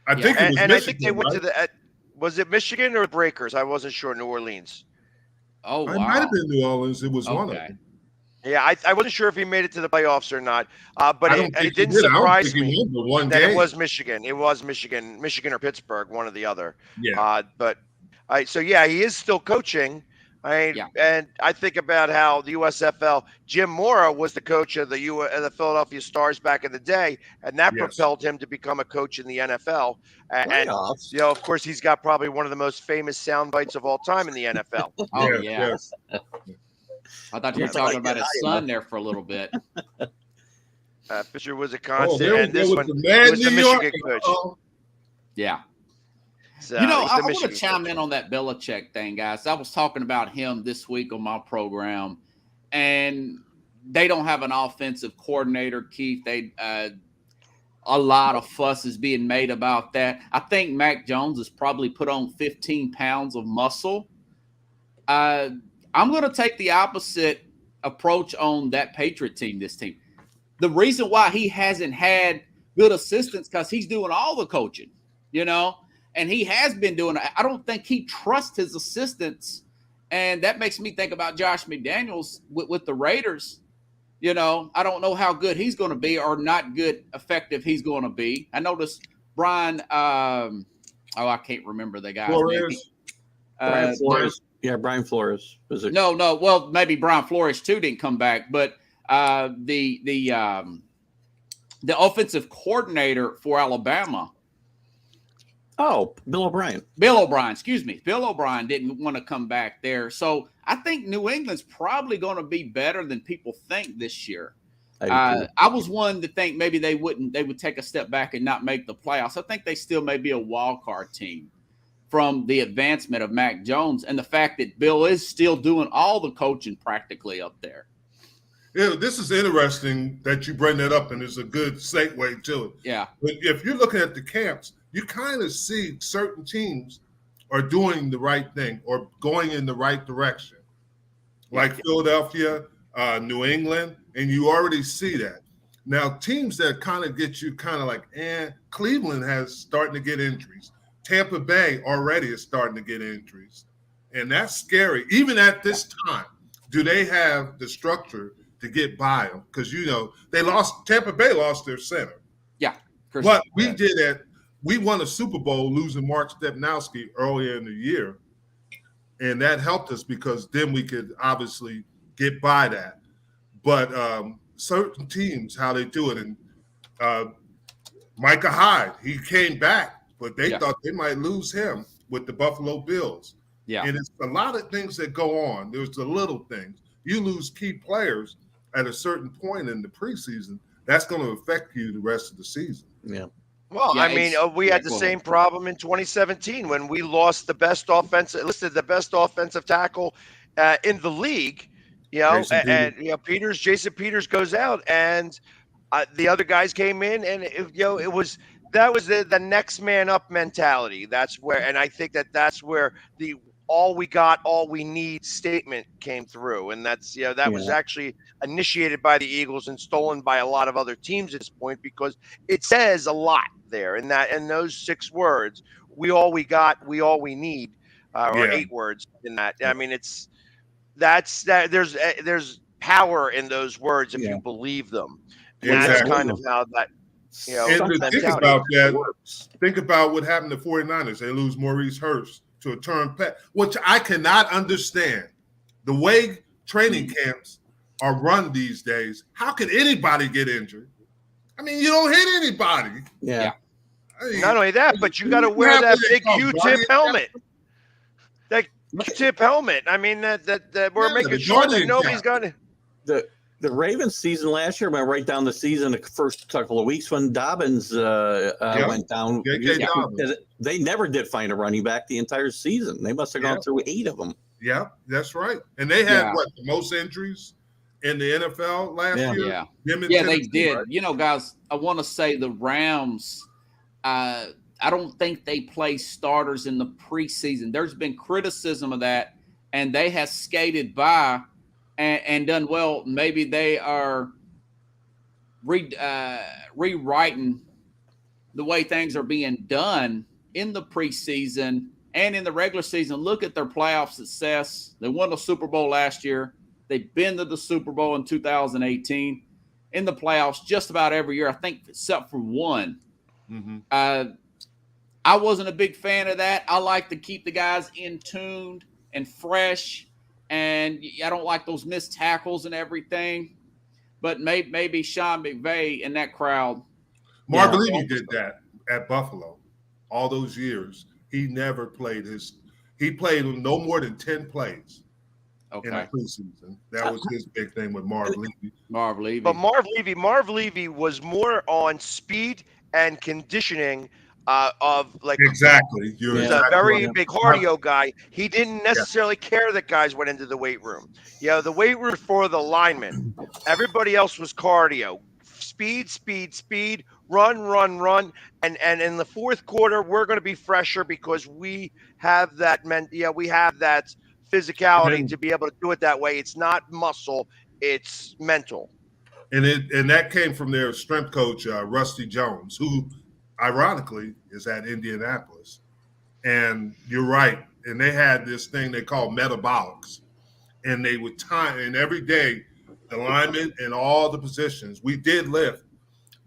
C: I think it was Michigan,
B: I think they went to the was it Michigan or Breakers? I wasn't sure. New Orleans.
E: Oh, wow.
C: It might have been New Orleans. It was one of them.
B: Yeah, I wasn't sure if he made it to the playoffs or not, but it didn't surprise me that it was Michigan. It was Michigan or Pittsburgh, one or the other.
C: Yeah.
B: So he is still coaching. And I think about how the USFL, Jim Mora was the coach of the Philadelphia Stars back in the day, and that propelled him to become a coach in the NFL. And of course, he's got probably one of the most famous sound bites of all time in the NFL.
E: Oh, yeah. I thought you were talking about his son there for a little bit.
B: Fisher was a constant, and this one was the Michigan coach.
E: Yeah. So, I want to chime in on that Belichick thing, guys. I was talking about him this week on my program, and they don't have an offensive coordinator, Keith. A lot of fuss is being made about that. I think Mac Jones has probably put on 15 pounds of muscle. I'm going to take the opposite approach on that Patriot team, this team. The reason why he hasn't had good assistants because he's doing all the coaching. and he has been doing it. I don't think he trusts his assistants, and that makes me think about Josh McDaniels with the Raiders. I don't know how good he's going to be or not good, effective he's going to be. I noticed Brian, I can't remember the guy's name.
D: Brian Flores. Yeah, Brian Flores.
E: No. Well, maybe Brian Flores too didn't come back, but the offensive coordinator for Alabama.
D: Oh, Bill O'Brien.
E: Excuse me. Bill O'Brien didn't want to come back there. So I think New England's probably going to be better than people think this year. I was one to think maybe they would take a step back and not make the playoffs. I think they still may be a wild card team from the advancement of Mac Jones and the fact that Bill is still doing all the coaching practically up there.
C: Yeah, this is interesting that you bring that up, and it's a good segue to it.
E: Yeah.
C: But if you're looking at the camps, you kind of see certain teams are doing the right thing or going in the right direction, like Philadelphia, New England, and you already see that. Now, teams that kind of get you kind of like, Cleveland has starting to get injuries. Tampa Bay already is starting to get injuries, and that's scary. Even at this time, do they have the structure to get by them? Because, Tampa Bay lost their center.
E: Yeah.
C: But we won a Super Bowl losing Mark Stepnowski earlier in the year, and that helped us because then we could obviously get by that. But certain teams, how they do it, and Micah Hyde, he came back, but they thought they might lose him with the Buffalo Bills.
E: Yeah.
C: And it's a lot of things that go on. There's the little things. You lose key players at a certain point in the preseason, that's going to affect you the rest of the season.
D: Yeah.
B: Well, we had the same problem in 2017 when we lost the best offensive tackle in the league. Jason Peters goes out, and the other guys came in, and that was the next man up mentality. That's where, and I think that's where the all we got, all we need statement came through, and that's was actually initiated by the Eagles and stolen by a lot of other teams at this point because it says a lot there in those 6 words. We all we got, we all we need, or 8 words in that. I mean, there's power in those words if you believe them. And that's kind of how that.
C: And to think about that, think about what happened to 49ers. They lose Maurice Hurst to a turn pet, which I cannot understand. The way training camps are run these days, how can anybody get injured? I mean, you don't hit anybody.
D: Yeah.
C: I mean,
B: not only that, but you got to wear that big Q-tip helmet. That Q-tip helmet. I mean, that we're making sure that nobody's going to.
D: The Ravens season last year went right down the season the first couple of weeks when Dobbins went down. They never did find a running back the entire season. They must have gone through 8 of them.
C: Yeah, that's right. And they had the most injuries in the NFL last year?
E: Yeah, they did. Right? Guys, I want to say the Rams, I don't think they play starters in the preseason. There's been criticism of that, and they have skated by and done well. Maybe they are rewriting the way things are being done in the preseason and in the regular season. Look at their playoff success. They won the Super Bowl last year. They've been to the Super Bowl in 2018. In the playoffs just about every year, I think, except for one.
C: Mm-hmm.
E: I wasn't a big fan of that. I like to keep the guys in tuned and fresh. And I don't like those missed tackles and everything. But maybe Sean McVay and that crowd.
C: Marv Levy did that at Buffalo all those years. He never played he played no more than 10 plays in the preseason. That was his big thing with Marv Levy.
B: But Marv Levy was more on speed and conditioning of like
C: exactly.
B: He's a very big cardio guy. He didn't necessarily care that guys went into the weight room. The weight room for the linemen. Everybody else was cardio. Speed, run. And in the fourth quarter, we're going to be fresher because we have that we have that physicality to be able to do it that way. It's not muscle, it's mental.
C: And that came from their strength coach, Rusty Jones, who ironically, is at Indianapolis. And you're right. And they had this thing they call metabolics. And they would time, and every day, the linemen and all the positions, we did lift,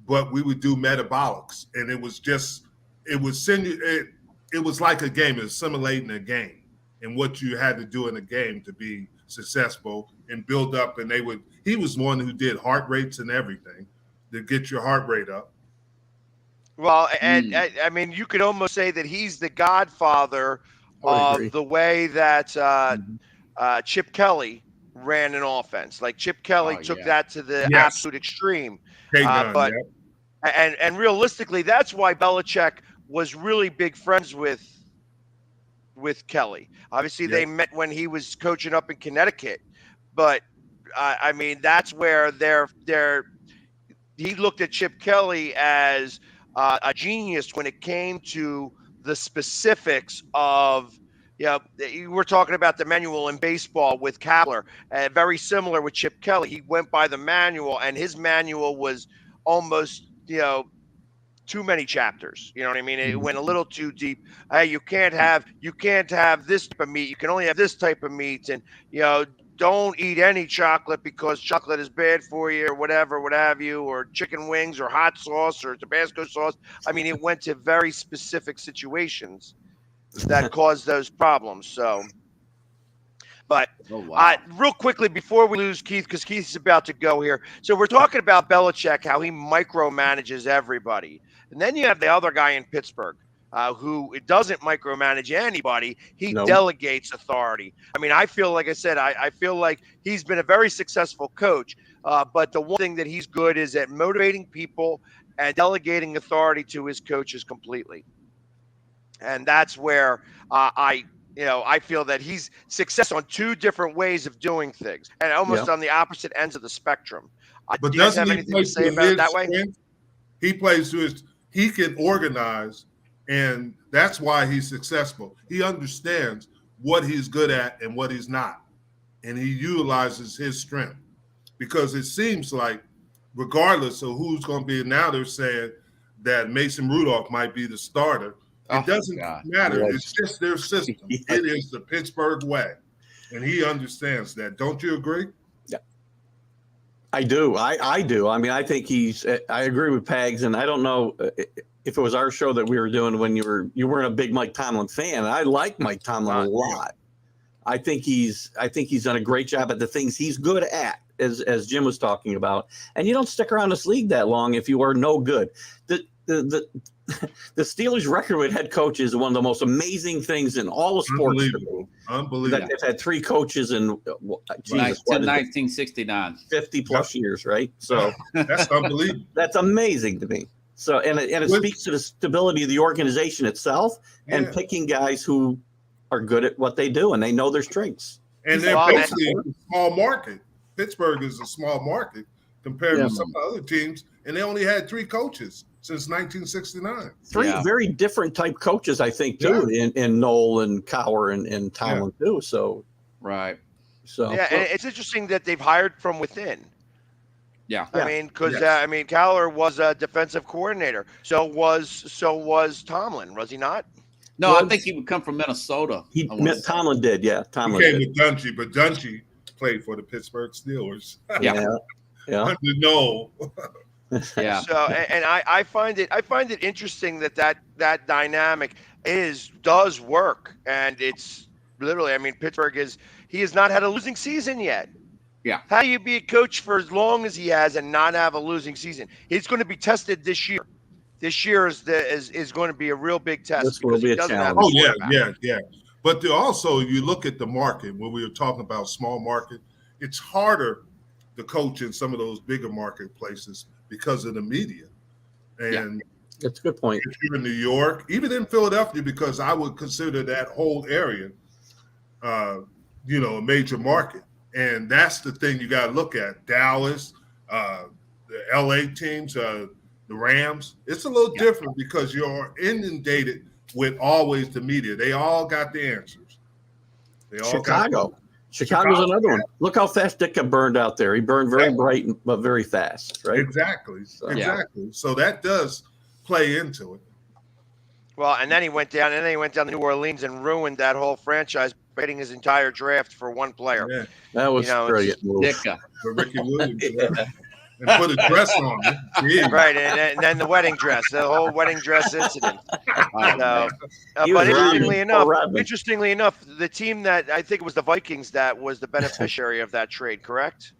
C: but we would do metabolics. And it was just, it would send you, it was like a game, it was simulating a game and what you had to do in a game to be successful and build up. And he was one who did heart rates and everything to get your heart rate up.
B: Well, and I mean, you could almost say that he's the godfather of the way that Chip Kelly ran an offense. Like Chip Kelly took that to the absolute extreme. But realistically, that's why Belichick was really big friends with Kelly. Obviously, they met when he was coaching up in Connecticut. But I mean, that's where he looked at Chip Kelly as a genius when it came to the specifics of, we're talking about the manual in baseball with Kapler, very similar with Chip Kelly. He went by the manual, and his manual was almost, too many chapters. You know what I mean? It went a little too deep. Hey, you can't have this type of meat. You can only have this type of meat, and don't eat any chocolate because chocolate is bad for you, or whatever, what have you, or chicken wings, or hot sauce, or Tabasco sauce. I mean, it went to very specific situations that caused those problems. So, but real quickly before we lose Keith, because Keith's about to go here. So we're talking about Belichick, how he micromanages everybody. And then you have the other guy in Pittsburgh, who doesn't micromanage anybody. He delegates authority. I mean, I feel like I said, I feel like he's been a very successful coach. But the one thing that he's good is at motivating people and delegating authority to his coaches completely. And that's where I feel that he's success on two different ways of doing things, and almost on the opposite ends of the spectrum.
C: But
B: do you guys have anything to say about it that way?
C: He plays to his. He can organize, and that's why he's successful. He understands what he's good at and what he's not, and he utilizes his strength. Because it seems like, regardless of who's going to be, now they're saying that Mason Rudolph might be the starter. It doesn't matter. Yes. It's just their system. It is the Pittsburgh way, and he understands that. Don't you agree?
D: Yeah, I do. I do. I mean, I think I agree with Pags, and I don't know if it was our show that we were doing when you weren't a big Mike Tomlin fan. I like Mike Tomlin a lot. I think he's done a great job at the things he's good at, as Jim was talking about. And you don't stick around this league that long if you are no good. The Steelers' record with head coaches is one of the most amazing things in all of sports.
C: Unbelievable.
D: They've had three coaches in
E: 1969,
D: 50 plus years, right? So
C: that's unbelievable.
D: That's amazing to me. So and it speaks to the stability of the organization itself and picking guys who are good at what they do and they know their strengths.
C: And they're basically a small market. Pittsburgh is a small market compared to some other teams, and they only had three coaches since 1969.
D: Three very different type coaches, I think, too, in Noel and Cowher and Tomlin, too. So
E: right.
B: So and it's interesting that they've hired from within.
E: Yeah.
B: I mean, because Cowher was a defensive coordinator. So was Tomlin, was he not?
E: No, I think he would come from Minnesota.
D: Tomlin did, Tomlin
C: came with Dungy, but Dungy played for the Pittsburgh Steelers.
D: Yeah.
C: Under Noel.
E: Yeah.
B: So and I find it interesting that dynamic does work, and it's literally, I mean, Pittsburgh he has not had a losing season yet.
E: Yeah.
B: How do you be a coach for as long as he has and not have a losing season? He's going to be tested this year. This year is going to be a real big test.
D: This will be a challenge.
C: Oh yeah. But also, you look at the market when we were talking about small market. It's harder to coach in some of those bigger marketplaces because of the media. And
D: that's a good point.
C: If you're in New York, even in Philadelphia, because I would consider that whole area, a major market. And that's the thing you got to look at. Dallas, the LA teams, the Rams. It's a little different because you're inundated with always the media. They all got the answers.
D: Chicago's another one. Look how fast Dick got burned out there. He burned very bright but very fast, right?
C: Exactly. So that does play into it.
B: Well, and then he went down, to New Orleans and ruined that whole franchise, trading his entire draft for one player.
C: Yeah.
D: That was brilliant move.
E: Dicka.
C: For Ricky Williams. And put a dress on him. Yeah.
B: Right, and then the wedding dress, the whole wedding dress incident. But interestingly enough, the team that I think it was the Vikings that was the beneficiary of that trade, correct?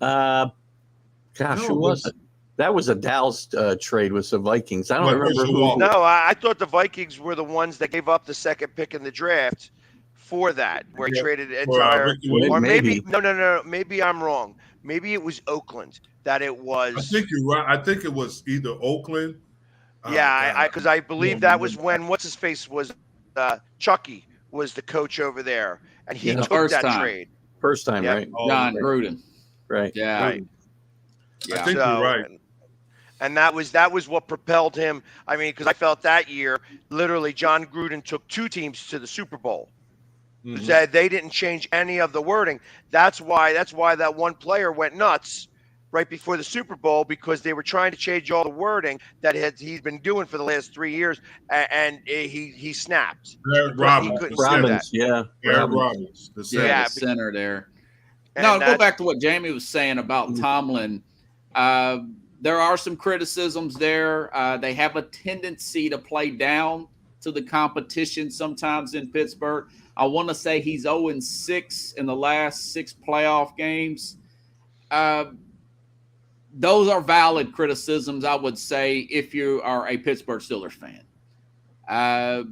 D: Who was it? That was a Dallas trade with the Vikings. I don't remember who.
B: No, I thought the Vikings were the ones that gave up the second pick in the draft for that, where he traded entire. Or maybe no. Maybe I'm wrong. Maybe it was Oakland that it was.
C: I think you're right. I think it was either Oakland.
B: Yeah, because I believe that was when what's his face was Chucky was the coach over there, and he took that trade.
D: First time, right?
E: John Gruden.
D: Right.
E: Yeah.
B: Right.
C: I think you're right.
B: And that was what propelled him. I mean, because I felt that year, literally, John Gruden took two teams to the Super Bowl. Mm-hmm. Said they didn't change any of the wording. That's why that one player went nuts right before the Super Bowl, because they were trying to change all the wording that he's been doing for the last 3 years, and he snapped.
C: Eric Robbins,
E: the center there. No, go back to what Jamie was saying about Tomlin. There are some criticisms there. They have a tendency to play down to the competition sometimes in Pittsburgh. I want to say he's 0-6 in the last 6 playoff games. Those are valid criticisms, I would say, if you are a Pittsburgh Steelers fan.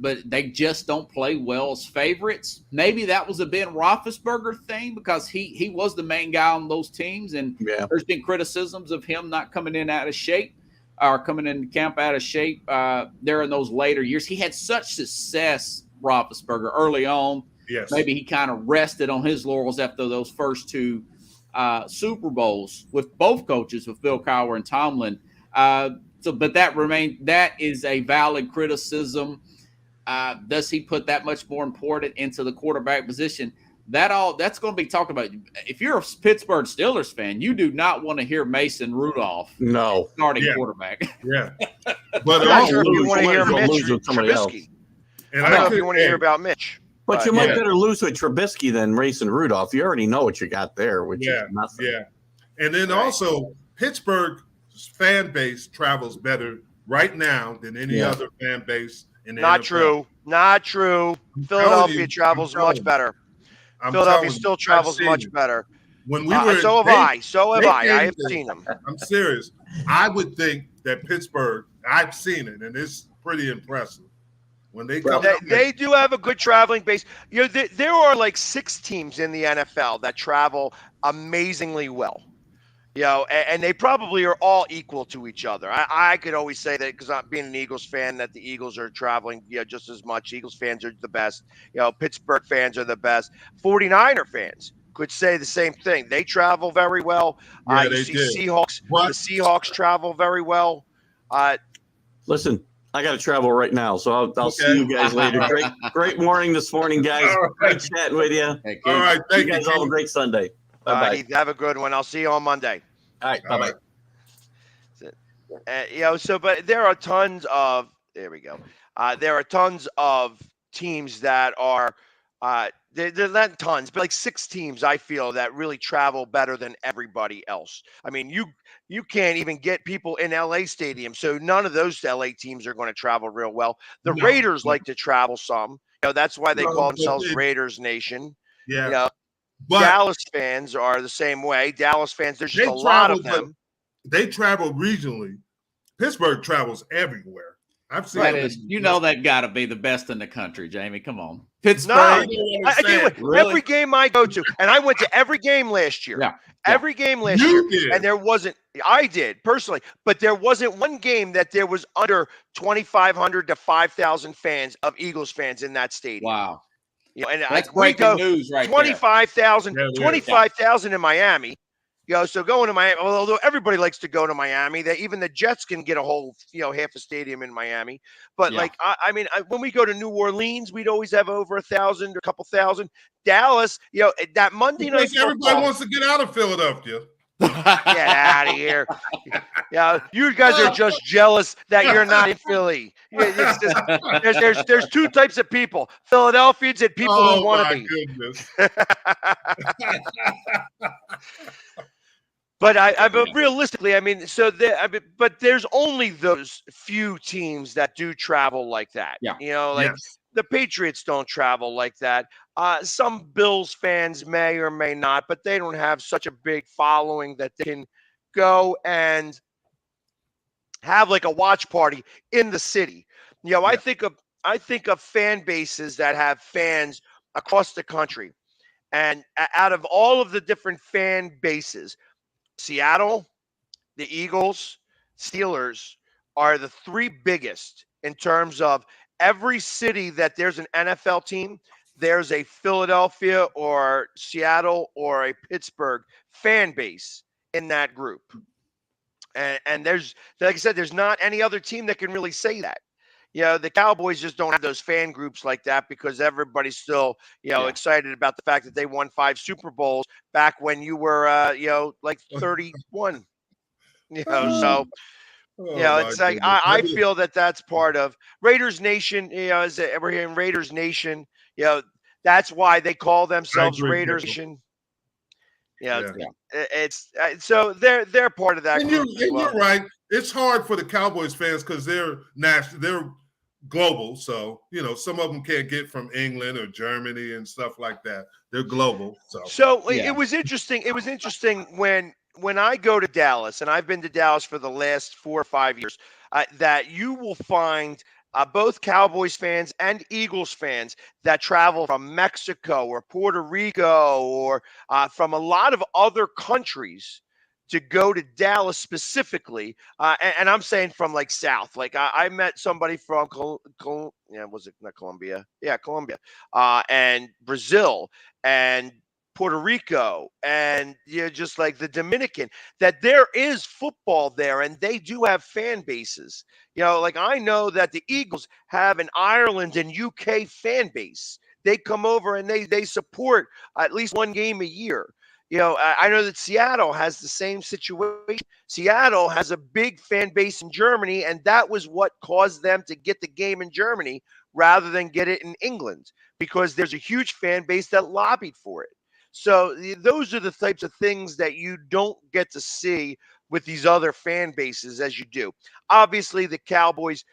E: But they just don't play well as favorites. Maybe that was a Ben Roethlisberger thing, because he was the main guy on those teams, and there's been criticisms of him not coming in out of shape, or coming in camp out of shape there in those later years. He had such success, Roethlisberger, early on.
C: Yes.
E: Maybe he kind of rested on his laurels after those first 2 Super Bowls with both coaches, with Bill Cowher and Tomlin. But that is a valid criticism. Does he put that much more important into the quarterback position? That's going to be talked about. If you're a Pittsburgh Steelers fan, you do not want to hear Mason Rudolph starting quarterback.
C: Yeah.
B: But I'm sure if you want to hear Mitch Trubisky. And I don't know if you want to hear about Mitch.
D: But you might better lose with Trubisky than Mason Rudolph. You already know what you got there, which is nothing. Yeah. And then also, Pittsburgh's fan base travels better right now than any other fan base in the NFL.
B: Not true. Philadelphia travels much better. Philadelphia still travels much better.
C: When we were
B: so have I. I have seen them.
C: I'm serious. I would think that Pittsburgh, I've seen it, and it's pretty impressive. When they come,
B: they do have a good traveling base. You know, there are like 6 teams in the NFL that travel amazingly well. You know, and they probably are all equal to each other. I could always say that, because I'm being an Eagles fan, that the Eagles are traveling just as much. Eagles fans are the best. You know, Pittsburgh fans are the best. 49er fans could say the same thing. They travel very well. You see Seahawks. The Seahawks travel very well.
D: Listen, I got to travel right now, so I'll see you guys later. Great morning this morning, guys. Great chatting with you.
C: All right, thank you
D: guys. Have a great Sunday. Bye-bye.
B: Have a good one. I'll see you on Monday.
D: All right. Bye-bye.
B: But there are tons of – there we go. There are tons of teams that are they're not tons, but like 6 teams, I feel, that really travel better than everybody else. I mean, you can't even get people in LA Stadium, so none of those LA teams are going to travel real well. The Raiders like to travel some. You know, that's why they call themselves Raiders Nation.
C: Yeah.
B: You know, but Dallas fans are the same way. Dallas fans, there's just a lot of them.
C: They travel regionally. Pittsburgh travels everywhere. I've seen
E: they've got to be the best in the country, Jamie. Come on. Pittsburgh.
B: Every game I go to, and I went to every game last year.
E: Yeah.
B: Every game last year. And there wasn't – I did personally. But there wasn't one game that there was under 2,500 to 5,000 fans of Eagles fans in that stadium.
E: Wow.
B: You know, and
E: that's breaking news right
B: 25,000 in Miami. You know, so going to Miami, although everybody likes to go to Miami, even the Jets can get a whole, half a stadium in Miami. But when we go to New Orleans, we'd always have over 1,000 or a couple thousand. Dallas, that Monday night.
C: Everybody wants to get out of Philadelphia.
B: Get out of here. Yeah, you guys are just jealous that you're not in Philly. It's just, there's two types of people: Philadelphians and people who want to be.
C: Goodness.
B: But realistically, I mean, but there's only those few teams that do travel like that.
E: Yeah.
B: You know, like the Patriots don't travel like that. Some Bills fans may or may not, but they don't have such a big following that they can go and have like a watch party in the city. You know, I think of fan bases that have fans across the country, and out of all of the different fan bases, Seattle, the Eagles, Steelers are the three biggest in terms of every city that there's an NFL team, there's a Philadelphia or Seattle or a Pittsburgh fan base in that group. And there's, like I said, there's not any other team that can really say that. You know, the Cowboys just don't have those fan groups like that because everybody's still, excited about the fact that they won 5 Super Bowls back when you were, like 31. So, it's like I feel that that's part of Raiders Nation. As we're hearing Raiders Nation, that's why they call themselves Raiders Nation. It's so they're part of that.
C: And you're right. It's hard for the Cowboys fans because they're global. So, some of them can't get from England or Germany and stuff like that. They're global.
B: It was interesting. It was interesting when I go to Dallas, and I've been to Dallas for the last 4 or 5 years, that you will find both Cowboys fans and Eagles fans that travel from Mexico or Puerto Rico or from a lot of other countries to go to Dallas specifically. And I'm saying from like South. Like I met somebody from was it not Colombia? Yeah, Colombia, and Brazil and Puerto Rico, and just like the Dominican, that there is football there and they do have fan bases. Like I know that the Eagles have an Ireland and UK fan base. They come over and they support at least one game a year. I know that Seattle has the same situation. Seattle has a big fan base in Germany, and that was what caused them to get the game in Germany rather than get it in England, because there's a huge fan base that lobbied for it. So those are the types of things that you don't get to see with these other fan bases as you do. Obviously, the Cowboys,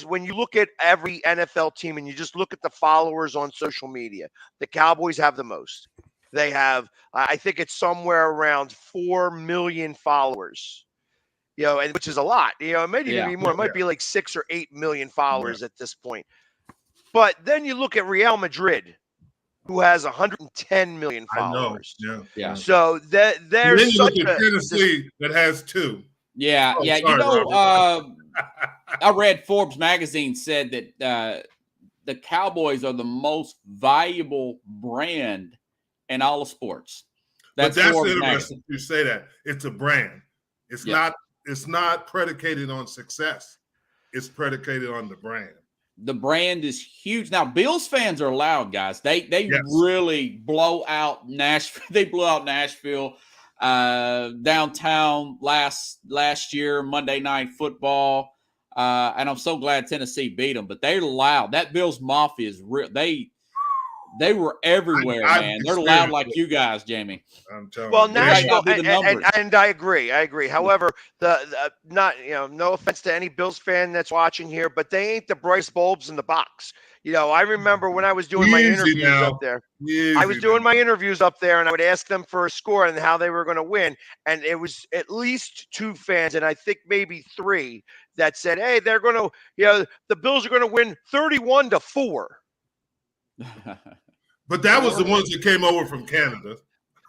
B: when you look at every NFL team and you just look at the followers on social media, the Cowboys have the most. They have, I think it's somewhere around 4 million followers, and which is a lot. It might even be more. It might be like 6 or 8 million followers at this point. But then you look at Real Madrid, who has 110 million followers.
C: I know. Yeah.
B: So there's such a
C: Tennessee that has 2.
E: Yeah.
C: Oh,
E: yeah.
C: Sorry,
E: I read Forbes magazine said that the Cowboys are the most valuable brand in all of sports.
C: That's interesting you say that. It's a brand. It's not predicated on success. It's predicated on the brand.
E: The brand is huge. Now, Bills fans are loud, guys. They really blow out Nashville. They blew out Nashville downtown last year, Monday Night Football. And I'm so glad Tennessee beat them. But they're loud. That Bills Mafia is real. They were everywhere, man. They're loud like you guys, Jamie.
C: I'm telling
B: you. Well,
C: Nashville,
B: and I agree. However, no offense to any Bills fan that's watching here, but they ain't the Bryce Bulbs in the box. I remember when I was doing my interviews up there. I was doing my interviews up there, and I would ask them for a score and how they were going to win. And it was at least 2 fans, and I think maybe 3, that said, "Hey, they're going to, the Bills are going to win 31-4."
C: But that was the ones that came over from Canada.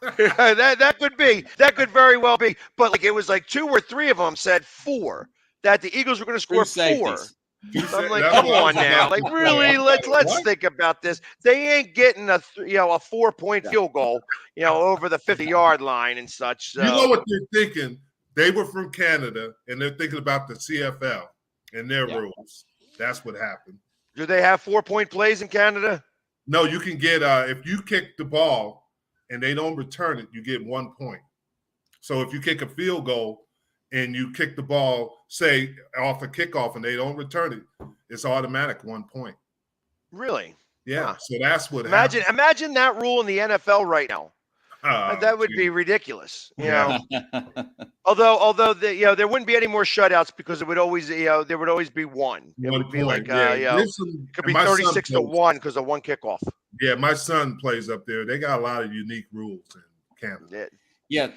B: that could be. That could very well be. But like it was like 2 or 3 of them said 4, that the Eagles were going to score 4. I'm like, come on now. Like, really, let's think about this. They ain't getting a 4-point field goal, over the 50-yard line and such. So.
C: You know what they're thinking? They were from Canada, and they're thinking about the CFL and their rules. That's what happened.
B: Do they have 4-point plays in Canada?
C: No, you can get if you kick the ball and they don't return it, you get 1 point. So if you kick a field goal and you kick the ball, say, off a kickoff and they don't return it, it's automatic 1 point.
B: Really?
C: Yeah.
B: Huh.
C: So that's what happens.
B: Imagine that rule in the NFL right now. That would be ridiculous. You know. Although there wouldn't be any more shutouts because it would always there would always be one. It would be like it could be 36-1 because of one kickoff.
C: Yeah, my son plays up there. They got a lot of unique rules in Canada.
E: Yeah.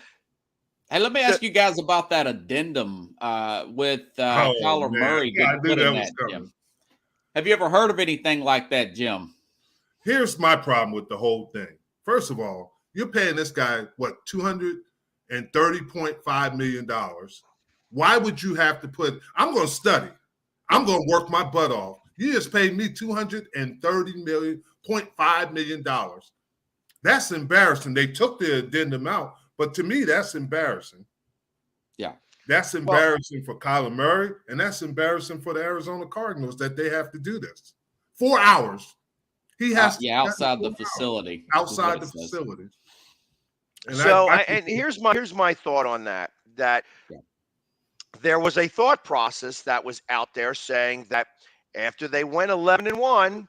E: Hey, let me ask you guys about that addendum with Kyler Murray getting put in that, Jim. Have you ever heard of anything like that, Jim?
C: Here's my problem with the whole thing. First of all, you're paying this guy, what, $230.5 million. Why would you have to I'm going to study. I'm going to work my butt off. You just paid me $230.5 million. That's embarrassing. They took the addendum out, but to me, that's embarrassing.
E: Yeah.
C: That's embarrassing for Kyler Murray, and that's embarrassing for the Arizona Cardinals that they have to do this. 4 hours. He has
E: outside the facility.
C: Outside the facility.
B: And here's my thought on that. There was a thought process that was out there saying that after they went 11-1,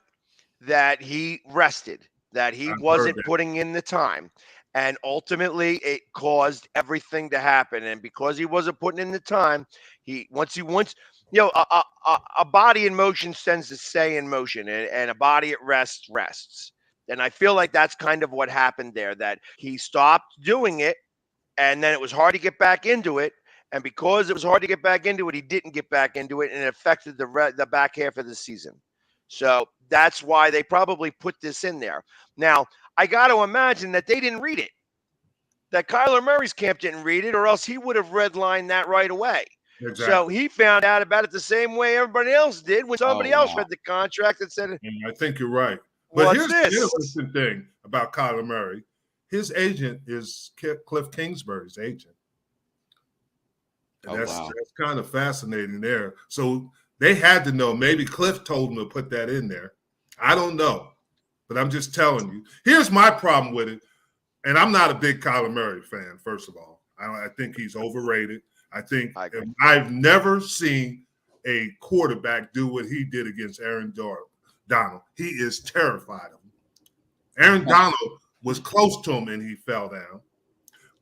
B: that he rested, that he wasn't putting in the time. And ultimately, it caused everything to happen. And because he wasn't putting in the time, once a body in motion tends to stay in motion, and a body at rest rests. And I feel like that's kind of what happened there, that he stopped doing it, and then it was hard to get back into it. And because it was hard to get back into it, he didn't get back into it, and it affected the back half of the season. So that's why they probably put this in there. Now, I got to imagine that they didn't read it, that Kyler Murray's camp didn't read it, or else he would have redlined that right away. Exactly. So he found out about it the same way everybody else did when somebody else read the contract and said,
C: I think you're right. But here's the interesting thing about Kyler Murray. His agent is Cliff Kingsbury's agent. And that's kind of fascinating there. So they had to know. Maybe Cliff told them to put that in there. I don't know. But I'm just telling you. Here's my problem with it. And I'm not a big Kyler Murray fan, first of all. I think he's overrated. I've never seen a quarterback do what he did against Aaron Donald. He is terrified of him. Aaron Donald was close to him and he fell down.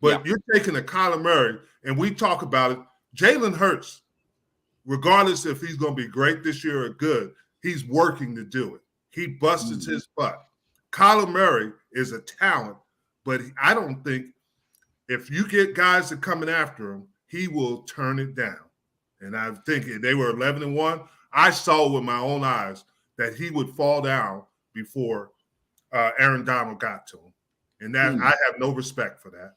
C: But you're taking a Kyler Murray, and we talk about it. Jalen Hurts, regardless if he's going to be great this year or good, he's working to do it. He busted his butt. Kyler Murray is a talent, but I don't think if you get guys that are coming after him, he will turn it down. And I think they were 11-1. I saw with my own eyes that he would fall down before Aaron Donald got to him. And that I have no respect for that.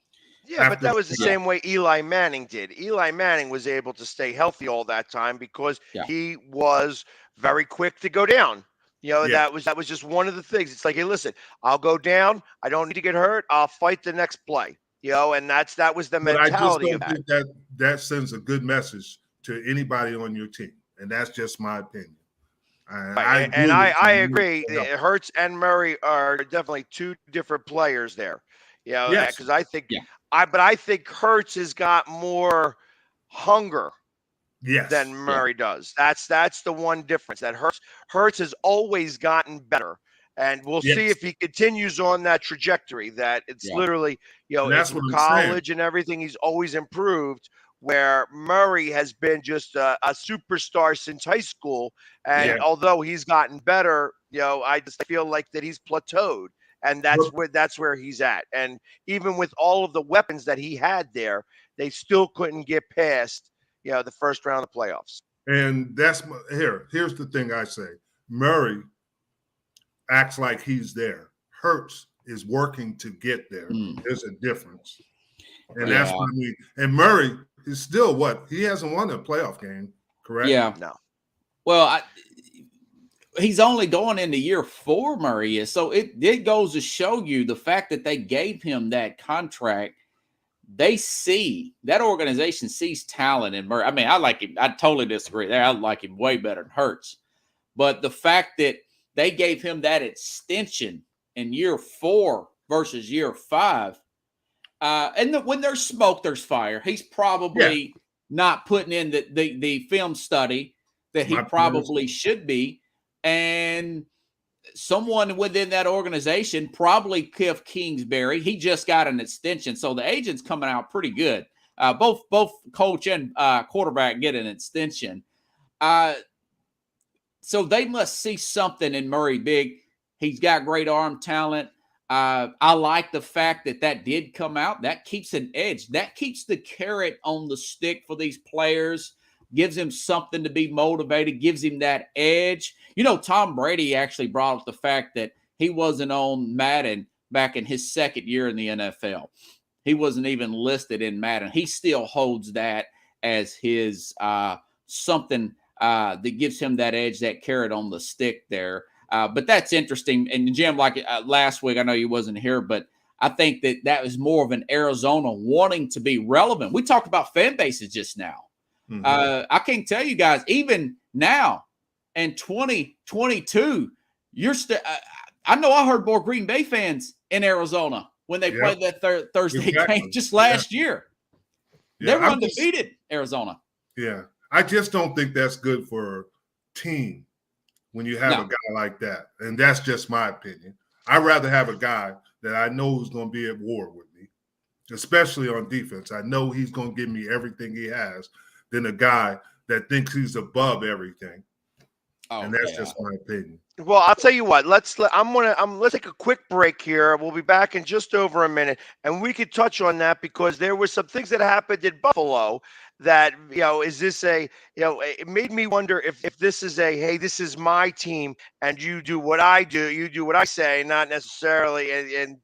B: Yeah, but that was the same way Eli Manning did. Eli Manning was able to stay healthy all that time because he was very quick to go down. That was just one of the things. It's like, hey, listen, I'll go down. I don't need to get hurt. I'll fight the next play. And that was the mentality of that.
C: I just don't think that sends a good message to anybody on your team. And that's just my opinion.
B: I agree. Hurts and Murray are definitely two different players there. Because I think I think Hurts has got more hunger than Murray does. That's the one difference. That Hurts has always gotten better. And we'll see if he continues on that trajectory, that it's literally, it's college and everything, he's always improved, where Murray has been just a superstar since high school. And although he's gotten better, I just feel like that he's plateaued. And that's where he's at. And even with all of the weapons that he had there, they still couldn't get past, the first round of playoffs.
C: And here's the thing I say. Murray acts like he's there. Hurts is working to get there. There's a difference. And that's what I mean. And Murray is still he hasn't won a playoff game, correct?
E: Yeah.
B: No.
E: Well, he's only going into year 4, Murray is. So it goes to show you the fact that they gave him that contract. That organization sees talent in Murray. I mean, I like him. I totally disagree there. I like him way better than Hurts. But the fact that they gave him that extension in year 4 versus year 5, when there's smoke, there's fire. He's probably not putting in the film study that he probably should be. And someone within that organization, probably Cliff Kingsbury, he just got an extension. So the agent's coming out pretty good. Both coach and quarterback get an extension. So they must see something in Murray Big. He's got great arm talent. I like the fact that did come out. That keeps an edge. That keeps the carrot on the stick for these players, gives him something to be motivated, gives him that edge. You know, Tom Brady actually brought up the fact that he wasn't on Madden back in his second year in the NFL. He wasn't even listed in Madden. He still holds that as his something that gives him that edge, that carrot on the stick there. But that's interesting. And Jim, like last week, I know you wasn't here, but I think that was more of an Arizona wanting to be relevant. We talked about fan bases just now. Mm-hmm. I can't tell you guys, even now in 2022, you're still. I know I heard more Green Bay fans in Arizona when they played that Thursday game just last year. They were undefeated, Arizona.
C: Yeah, I just don't think that's good for a team when you have a guy like that. And that's just my opinion. I'd rather have a guy that I know who's going to be at war with me, especially on defense. I know he's going to give me everything he has than a guy that thinks he's above everything. And that's just my opinion.
B: Well, I'll tell you what. Let's take a quick break here. We'll be back in just over a minute, and we could touch on that because there were some things that happened in Buffalo that, is this it made me wonder if this is hey, this is my team, and you do what I do, you do what I say, not necessarily, and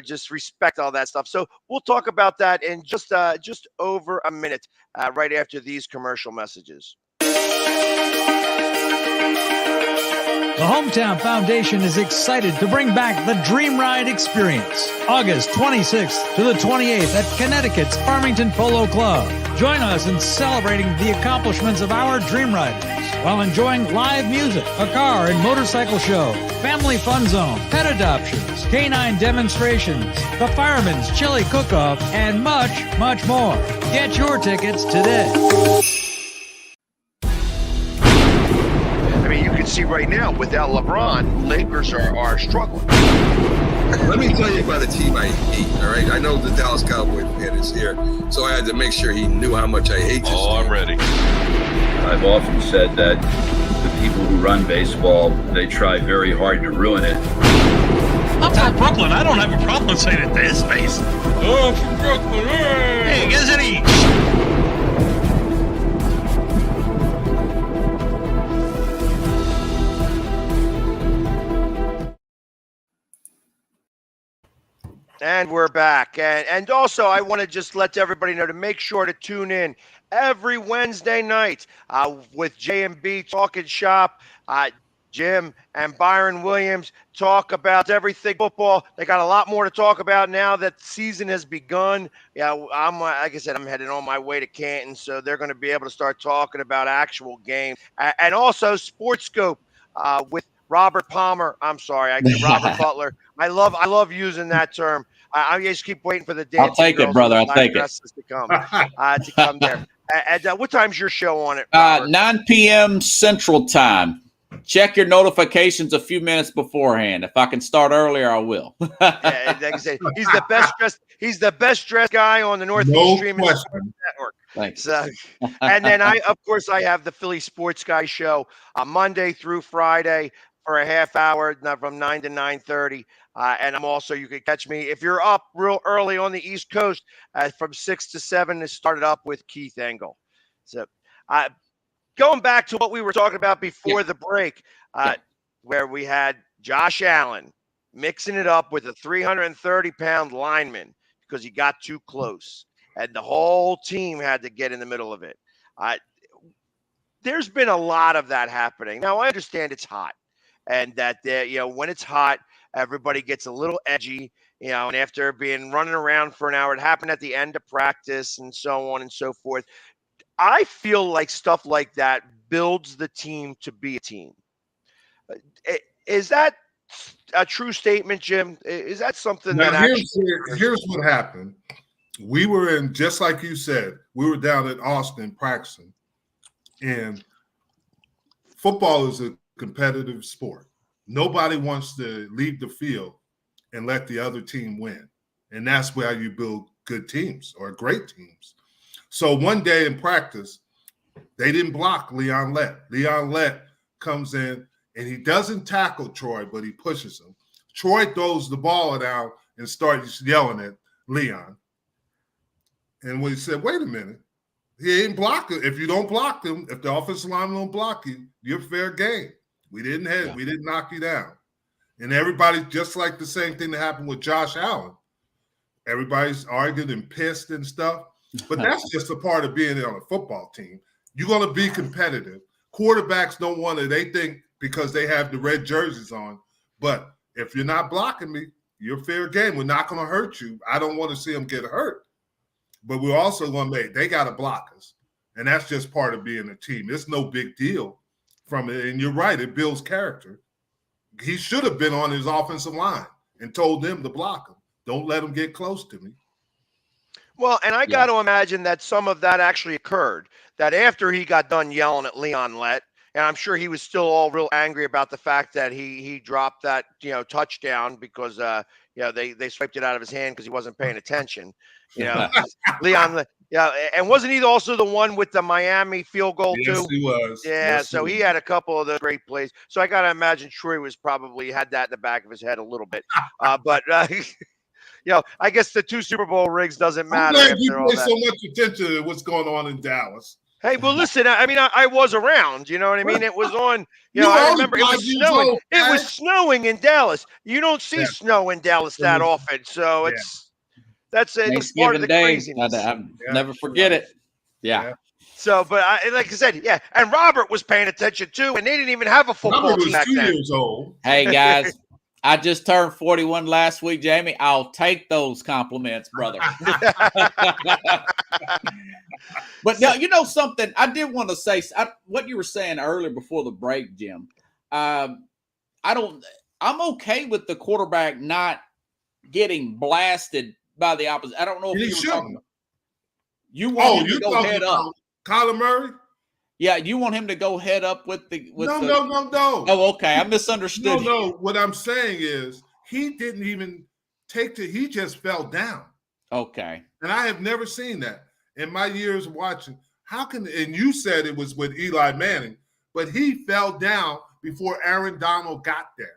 B: just respect all that stuff. So we'll talk about that in just over a minute, right after these commercial messages.
F: The Hometown Foundation is excited to bring back the Dream Ride Experience, August 26th to the 28th at Connecticut's Farmington Polo Club. Join us in celebrating the accomplishments of our Dream Riders while enjoying live music, a car and motorcycle show, family fun zone, pet adoptions, canine demonstrations, the Fireman's Chili Cook-Off, and much, much more. Get your tickets today.
B: See right now, without LeBron, Lakers are struggling.
A: Let me tell you about a team I hate, all right? I know the Dallas Cowboy fan is here, so I had to make sure he knew how much I hate this team.
G: I'm ready. I've often said that the people who run baseball, they try very hard to ruin it.
H: I'm from Brooklyn. I don't have a problem saying it to his face. Oh, from Brooklyn. Hey, get any...
B: And we're back. And also, I want to just let everybody know to make sure to tune in every Wednesday night with J&B Talking Shop. Jim and Byron Williams talk about everything football. They got a lot more to talk about now that the season has begun. Yeah, like I said, I'm heading on my way to Canton, so they're going to be able to start talking about actual games. And also Sports Scope with Robert Palmer. I'm sorry, Robert Butler. I love using that term. I just keep waiting for the day.
E: I'll take it, brother. I'll take it.
B: To come there. And what time's your show on it?
E: 9 p.m. Central Time. Check your notifications a few minutes beforehand. If I can start earlier, I will.
B: Like I said, he's the best dressed. He's the best dressed guy on the Northeast Streaming Network.
E: Thanks.
B: So, and then I have the Philly Sports Guy show Monday through Friday for a half hour from 9 to 9:30. And I'm also, you can catch me if you're up real early on the East Coast from 6 to 7. It started up with Keith Engel. So going back to what we were talking about before the break, where we had Josh Allen mixing it up with a 330-pound lineman because he got too close. And the whole team had to get in the middle of it. There's been a lot of that happening. Now, I understand it's hot. And that, when it's hot, everybody gets a little edgy, and after being running around for an hour, it happened at the end of practice and so on and so forth. I feel like stuff like that builds the team to be a team. Is that a true statement, Jim? Is that something
C: now,
B: that
C: here's what happened. We were in, just like you said, we were down at Austin practicing, and football is a competitive sport. Nobody wants to leave the field and let the other team win. And that's where you build good teams or great teams. So one day in practice, they didn't block Leon Lett. Leon Lett comes in, and he doesn't tackle Troy, but he pushes him. Troy throws the ball down and starts yelling at Leon. And when he said, wait a minute, he ain't blocking. If you don't block him, if the offensive line don't block you, you're fair game. We didn't knock you down. And everybody, just like the same thing that happened with Josh Allen, everybody's arguing and pissed and stuff. But that's just a part of being on a football team. You're going to be competitive. Quarterbacks don't want to, they think because they have the red jerseys on. But if you're not blocking me, you're fair game. We're not going to hurt you. I don't want to see them get hurt. But we're also going to they got to block us. And that's just part of being a team. It's no big deal from it. And you're right, it builds character. He should have been on his offensive line and told them to block him. Don't let him get close to me.
B: Well, and I got to imagine that some of that actually occurred, that after he got done yelling at Leon Lett, and I'm sure he was still all real angry about the fact that he dropped that, touchdown because, they swiped it out of his hand because he wasn't paying attention. Leon, and wasn't he also the one with the Miami field goal too?
C: Yes, he was.
B: Yeah,
C: yes,
B: so he had a couple of the great plays. So I got to imagine Troy was probably had that in the back of his head a little bit. But I guess the 2 Super Bowl rings doesn't matter.
C: I'm glad you pay so much attention to what's going on in Dallas.
B: Hey, well, listen, I was around, you know what I mean? It was on, I remember it was snowing. It was snowing in Dallas. You don't see snow in Dallas that often. So that's part of the craziness.
E: I'll never forget it. Yeah.
B: So, but like I said, and Robert was paying attention too, and they didn't even have a football team back then.
C: Robert was 2 years old.
E: Hey, guys. I just turned 41 last week, Jamie. I'll take those compliments, brother. But now, something I did want to say. What you were saying earlier before the break, Jim. I'm okay with the quarterback not getting blasted by the opposite. I don't know if you were talking about. You want him to go head up,
C: Kyler Murray.
E: Yeah, you want him to go head up with the.
C: No.
E: Oh, okay. I misunderstood.
C: No. What I'm saying is he didn't even he just fell down.
E: Okay.
C: And I have never seen that in my years watching. And you said it was with Eli Manning, but he fell down before Aaron Donald got there.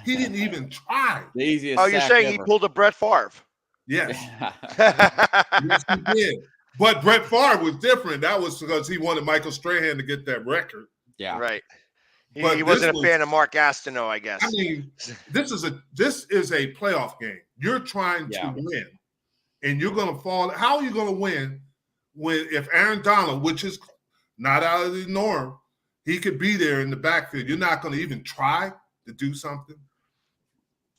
C: He didn't even try.
E: The easiest.
B: Oh, you're saying he pulled a Brett Favre?
C: Yes. Yes, he did. But Brett Favre was different. That was because he wanted Michael Strahan to get that record.
E: Yeah.
B: Right. He wasn't a fan of Mark Astaino, I guess.
C: I mean, this is a playoff game. You're trying to win, and you're going to fall. How are you going to win if Aaron Donald, which is not out of the norm, he could be there in the backfield? You're not going to even try to do something.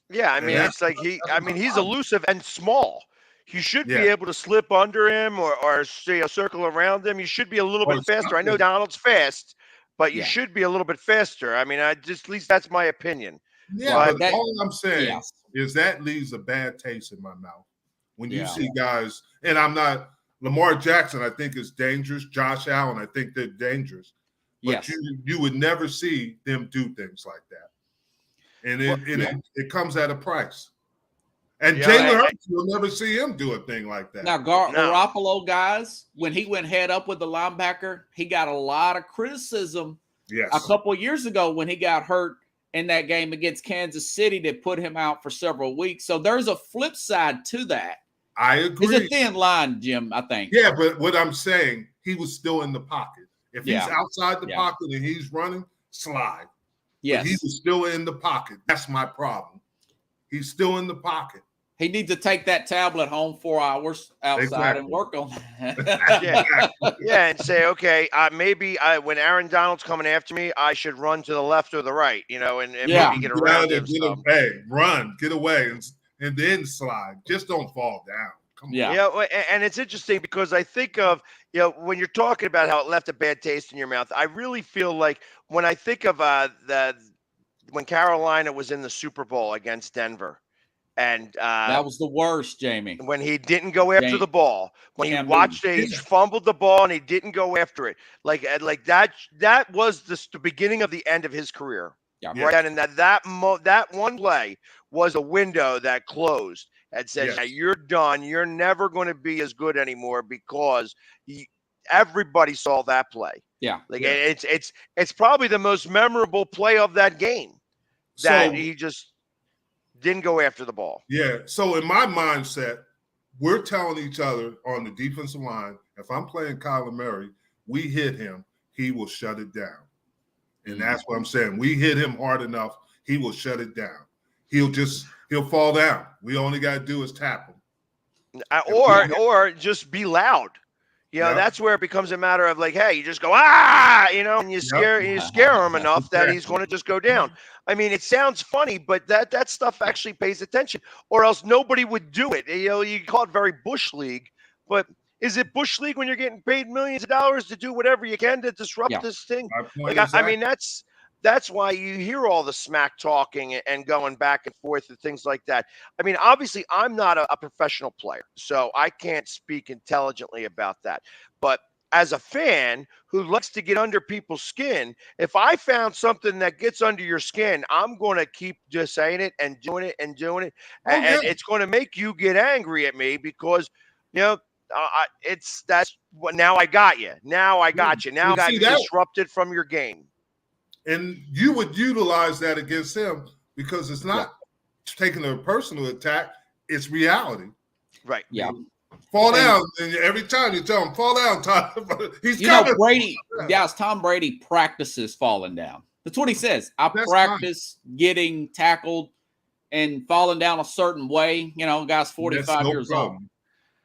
B: Yeah, I mean, it's like he's elusive and small. You should be able to slip under him or circle around him. You should be a little bit faster. I know Donald's fast, but you should be a little bit faster. I mean, at least that's my opinion.
C: Yeah, but all I'm saying is that leaves a bad taste in my mouth when you see guys. And I'm not Lamar Jackson. I think is dangerous. Josh Allen. I think they're dangerous. But you would never see them do things like that, and it comes at a price. And Jalen Hurts, you'll never see him do a thing like that.
E: Now, Garoppolo, guys, when he went head up with the linebacker, he got a lot of criticism a couple of years ago when he got hurt in that game against Kansas City that put him out for several weeks. So there's a flip side to that.
C: I agree.
E: It's a thin line, Jim, I think.
C: Yeah, but what I'm saying, he was still in the pocket. If he's outside the pocket and he's running, slide.
E: Yes.
C: But he was still in the pocket. That's my problem. He's still in the pocket.
E: He needs to take that tablet home 4 hours outside and work on that.
B: And say, okay, maybe when Aaron Donald's coming after me, I should run to the left or the right, and maybe get around him.
C: Run, get away, and then slide. Just don't fall down. Come on.
B: Yeah, and it's interesting because I think of, when you're talking about how it left a bad taste in your mouth, I really feel like when I think of the when Carolina was in the Super Bowl against Denver, and
E: that was the worst, Jamie.
B: when he didn't go after the ball, when he watched it, he fumbled the ball and he didn't go after it. Like that was the beginning of the end of his career.
E: Yeah,
B: right. And that one play was a window that closed and said,
C: Yes.
B: "Hey, you're done. You're never going to be as good anymore," because everybody saw that play.
E: Yeah,
B: like it's probably the most memorable play of that game. That he just didn't go after the ball.
C: Yeah. So in my mindset, we're telling each other on the defensive line, if I'm playing Kyler Murray, we hit him, he will shut it down. And that's what I'm saying. We hit him hard enough, he will shut it down. He'll fall down. We only got to do is tap him.
B: Or just be loud. That's where it becomes a matter of like, hey, you just go, and you scare him enough that he's going to just go down. I mean, it sounds funny, but that stuff actually pays attention, or else nobody would do it. You call it very Bush League, but is it Bush League when you're getting paid millions of dollars to do whatever you can to disrupt this thing? I mean, that's why you hear all the smack talking and going back and forth and things like that. I mean, obviously, I'm not a professional player, so I can't speak intelligently about that. But as a fan who likes to get under people's skin, if I found something that gets under your skin, I'm going to keep just saying it and doing it and doing it. And it's going to make you get angry at me because, that's what now I got you. Now I got you. Now I got you disrupted from your game.
C: And you would utilize that against him because it's not taking a personal attack, it's reality.
B: Right.
E: Yeah.
C: Fall down, and every time you tell him, fall down, Tom. He's coming.
E: Brady, Tom Brady practices falling down. That's what he says. I practice getting tackled and falling down a certain way. Guy's 45 years old.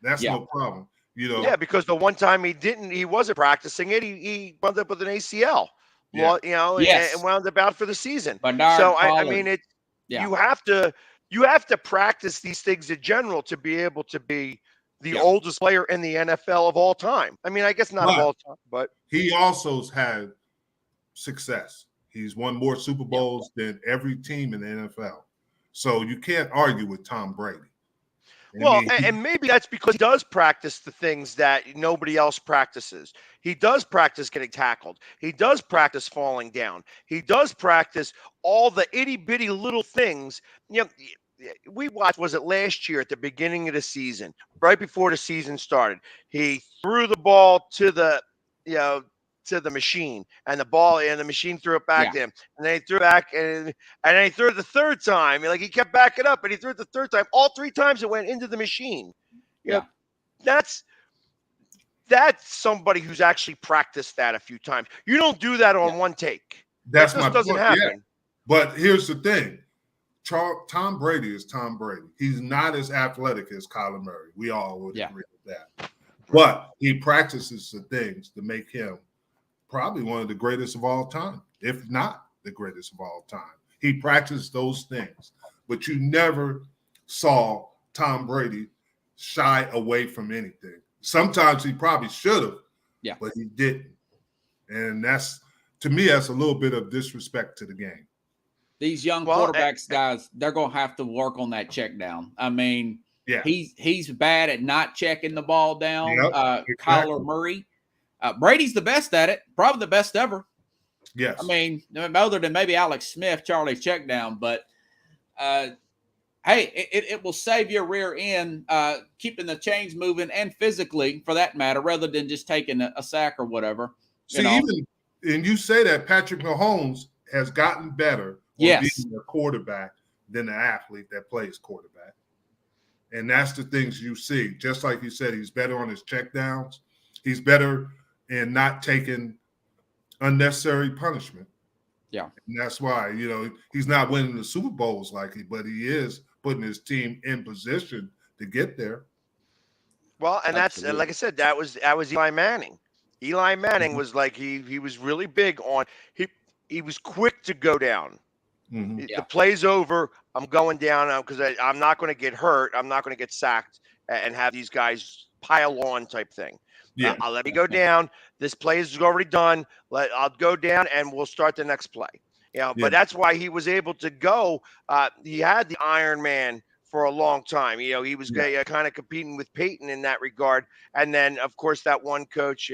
C: That's no problem.
B: Yeah, because the one time he wasn't practicing it, he wound up with an ACL.
C: Yeah.
B: And wound up out for the season.
E: So
B: I mean, you have to practice these things in general to be able to be the oldest player in the NFL of all time. I mean, I guess not of all time, but
C: he also had success. He's won more Super Bowls than every team in the NFL. So you can't argue with Tom Brady.
B: And maybe that's because he does practice the things that nobody else practices. He does practice getting tackled. He does practice falling down. He does practice all the itty-bitty little things. We watched, was it last year at the beginning of the season, right before the season started, he threw the ball to the machine, and the machine threw it back to him, and then he threw it back, and then he threw it the third time. Like, he kept backing up, and he threw it the third time. All three times it went into the machine. That's somebody who's actually practiced that a few times. You don't do that on one take.
C: That
B: just doesn't happen.
C: Yeah. But here's the thing. Tom Brady is Tom Brady. He's not as athletic as Kyler Murray. We all would agree with that. But he practices the things to make him probably one of the greatest of all time, if not the greatest of all time. He practiced those things. But you never saw Tom Brady shy away from anything. Sometimes he probably should have, but he didn't. And to me, that's a little bit of disrespect to the game.
E: These young quarterbacks, guys, they're going to have to work on that check down. I mean, he's bad at not checking the ball down. Exactly. Kyler Murray. Brady's the best at it, probably the best ever.
C: Yes.
E: I mean, other than maybe Alex Smith, Charlie's check down. But, hey, it will save your rear end, keeping the chains moving and physically, for that matter, rather than just taking a sack or whatever.
C: And you say that Patrick Mahomes has gotten better being a quarterback than the athlete that plays quarterback. And that's the things you see. Just like you said, he's better on his checkdowns. He's better in not taking unnecessary punishment.
E: Yeah. And
C: that's why, he's not winning the Super Bowls but he is putting his team in position to get there.
B: Well, and that's, like I said, that was Eli Manning. Eli Manning was like, he was really big on, he was quick to go down.
C: Mm-hmm.
B: The play's over. I'm going down because I'm not going to get hurt. I'm not going to get sacked and have these guys pile on type thing.
C: Yeah.
B: I'll let me go down. This play is already done. I'll go down and we'll start the next play. But that's why he was able to go. He had the Iron Man for a long time. He was kind of competing with Peyton in that regard. And then, of course, that one coach,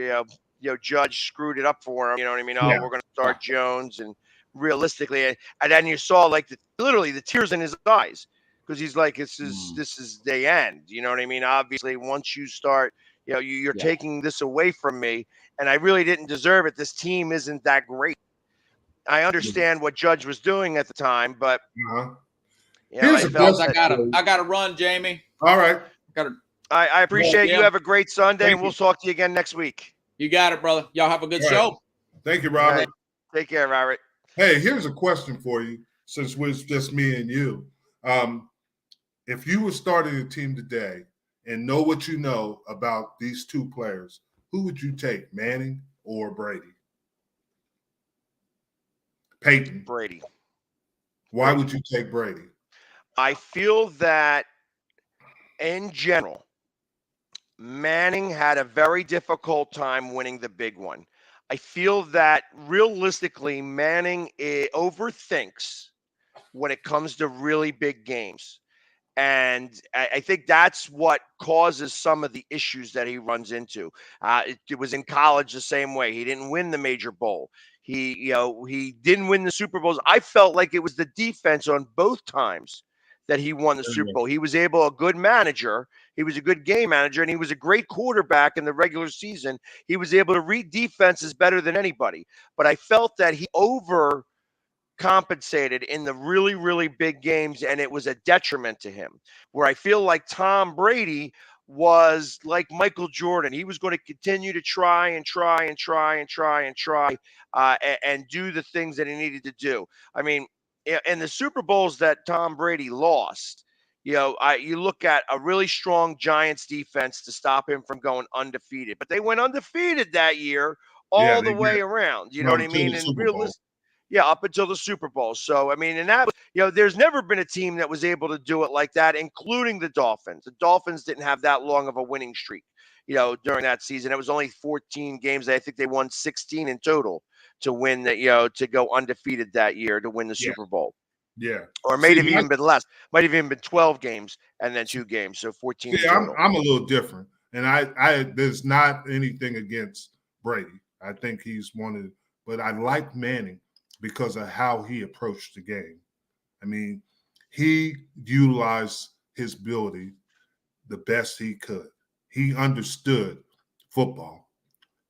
B: Judge screwed it up for him. You know what I mean? Oh, we're going to start Jones. And realistically, and then you saw literally the tears in his eyes because he's like, this is the end. You know what I mean? Obviously, once you start, you're taking this away from me, and I really didn't deserve it. This team isn't that great. I understand what Judge was doing at the time, but
E: I gotta run, Jamie.
C: All right.
B: I appreciate you. Have a great Sunday, and we'll talk to you again next week.
E: You got it, brother. Y'all have a good show.
C: Thank you, Robert.
B: Right. Take care, Robert.
C: Hey, here's a question for you, since it's just me and you. If you were starting a team today and know what you know about these two players, who would you take, Manning or Brady? Peyton.
B: Brady.
C: Why would you take Brady?
B: I feel that in general, Manning had a very difficult time winning the big one. I feel that realistically, Manning overthinks when it comes to really big games. And I think that's what causes some of the issues that he runs into. It was in college the same way. He didn't win the major bowl. He didn't win the Super Bowls. I felt like it was the defense on both times that he won the Super Bowl. He was a good manager. He was a good game manager, and he was a great quarterback in the regular season. He was able to read defenses better than anybody. But I felt that he overcompensated in the really, really big games, and it was a detriment to him. Where I feel like Tom Brady was like Michael Jordan. He was going to continue to try and do the things that he needed to do. I mean, in the Super Bowls that Tom Brady lost, you look at a really strong Giants defense to stop him from going undefeated. But they went undefeated that year all the way around. You know what I mean? And up until the Super Bowl. So, I mean, and that, there's never been a team that was able to do it like that, including the Dolphins. The Dolphins didn't have that long of a winning streak, during that season. It was only 14 games. I think they won 16 in total to win that, to go undefeated that year to win the Super Bowl.
C: Yeah.
B: Or may have even been less. Might have even been 12 games and then 2 games. So 14.
C: I'm a little different. And I there's not anything against Brady. I think he's but I like Manning because of how he approached the game. I mean, he utilized his ability the best he could. He understood football.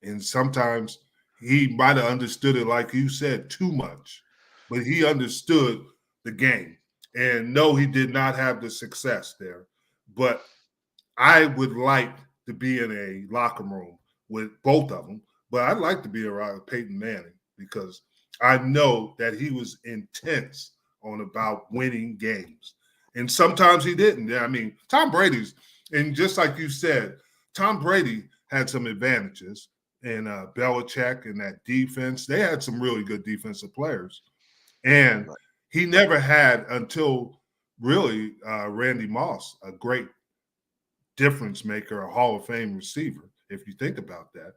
C: And sometimes he might have understood it, like you said, too much. But he understood the game. And no, he did not have the success there. But I would like to be in a locker room with both of them. But I'd like to be around Peyton Manning because I know that he was intense about winning games. And sometimes he didn't. I mean, Tom Brady's, and just like you said, Tom Brady had some advantages. And Belichick and that defense, they had some really good defensive players. And he never had, until really Randy Moss, a great difference maker, a Hall of Fame receiver, if you think about that.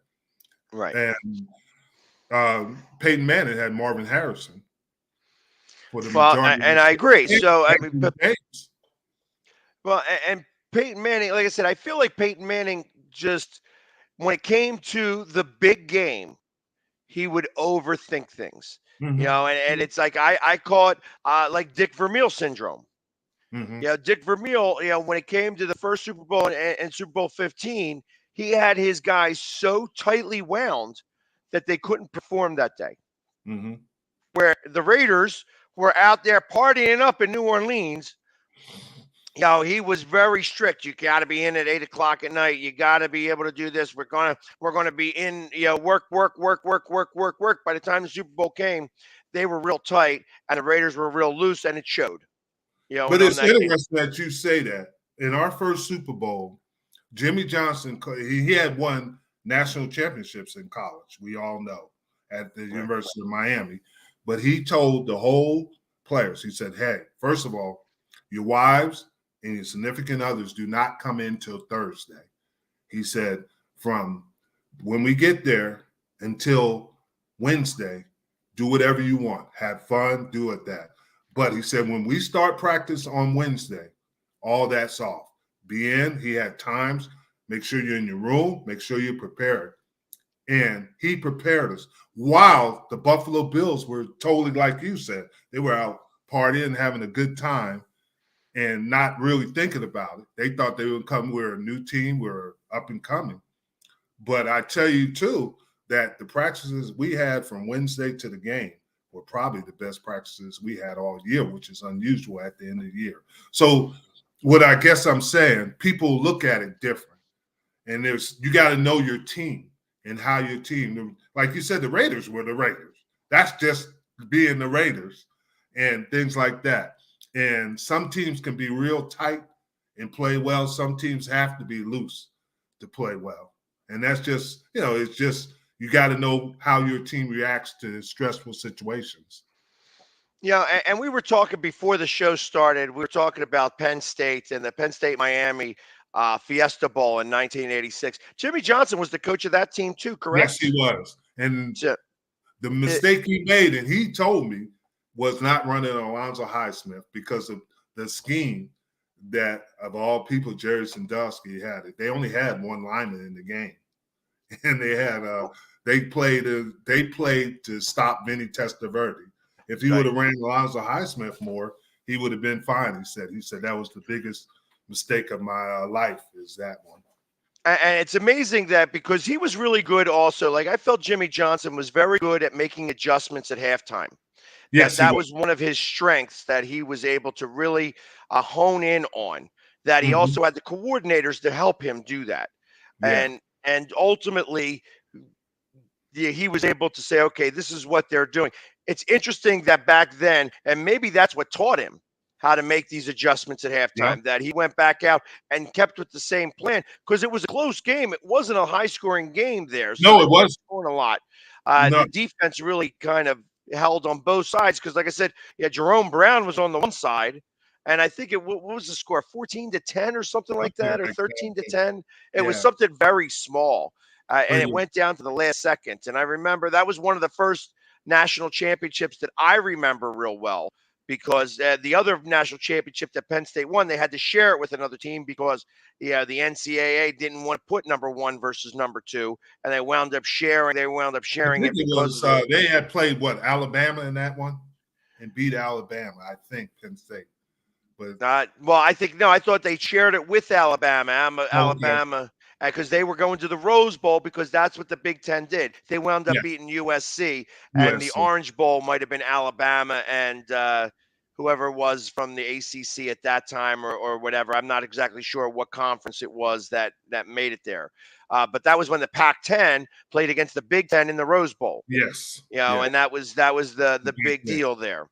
B: Right.
C: And Peyton Manning had Marvin Harrison.
B: And I agree. So, I mean, and Peyton Manning, like I said, I feel like Peyton Manning just, when it came to the big game, he would overthink things, and it's like, I call it like Dick Vermeil syndrome. Dick Vermeil, when it came to the first Super Bowl and Super Bowl 15, he had his guys so tightly wound that they couldn't perform that day. Where the Raiders were out there partying up in New Orleans, he was very strict. You got to be in at 8:00 at night. You got to be able to do this. We're gonna be in, work. By the time the Super Bowl came, they were real tight, and the Raiders were real loose, and it showed.
C: But it's interesting that you say that. In our first Super Bowl, Jimmy Johnson, he had won national championships in college. We all know, at the University of Miami. But he told the whole players, he said, hey, first of all, your wives and your significant others do not come in till Thursday. He said, from when we get there until Wednesday, Do whatever you want. Have fun. Do it that. But he said, when we start practice on Wednesday, all that's off. Be in. He had times. Make sure you're in your room. Make sure you're prepared. And he prepared us while the Buffalo Bills were totally, like you said, they were out partying, having a good time, and not really thinking about it. They thought they would come. We're a new team. We're up and coming. But I tell you, too, that the practices we had from Wednesday to the game were probably the best practices we had all year, which is unusual at the end of the year. So what I guess I'm saying, people look at it different. And you got to know your team and how your team, like you said, the Raiders were the Raiders. That's just being the Raiders and things like that. And some teams can be real tight and play well. Some teams have to be loose to play well. And that's just, it's just, you got to know how your team reacts to stressful situations.
B: Yeah, and we were talking before the show started. We were talking about Penn State and the Penn State-Miami Fiesta Bowl in 1986. Jimmy Johnson was the coach of that team too, correct?
C: Yes, he was. And the mistake he made, and he told me, was not running Alonzo Highsmith because of the scheme that, of all people, Jerry Sandusky had it. They only had one lineman in the game, and they had they played to stop Vinny Testaverde. If he would have ran Alonzo Highsmith more, he would have been fine. He said that was the biggest mistake of my life, is that one.
B: And it's amazing that because he was really good also. Like I felt Jimmy Johnson was very good at making adjustments at halftime.
C: Yes,
B: that was one of his strengths that he was able to really hone in on. That he also had the coordinators to help him do that. Yeah. And ultimately, he was able to say, okay, this is what they're doing. It's interesting that back then, and maybe that's what taught him how to make these adjustments at halftime, that he went back out and kept with the same plan because it was a close game. It wasn't a high-scoring game there. So
C: no, it was
B: scoring a lot. The defense really kind of held on both sides because, like I said, Jerome Brown was on the one side, and I think what was the score, 14-10 or something like that, or 13-10? It was something very small, and it went down to the last second. And I remember that was one of the first national championships that I remember real well because the other national championship that Penn State won, they had to share it with another team because the NCAA didn't want to put number 1 versus number 2, and they wound up sharing. They wound up sharing it because
C: they had played Alabama in that one, and beat Alabama. I think Penn State, but
B: I thought they shared it with Alabama. Alabama. Because they were going to the Rose Bowl because that's what the Big Ten did. They wound up beating USC, and the Orange Bowl might have been Alabama and whoever was from the ACC at that time or whatever. I'm not exactly sure what conference it was that made it there. But that was when the Pac-10 played against the Big Ten in the Rose Bowl.
C: Yes.
B: And that was the big deal there.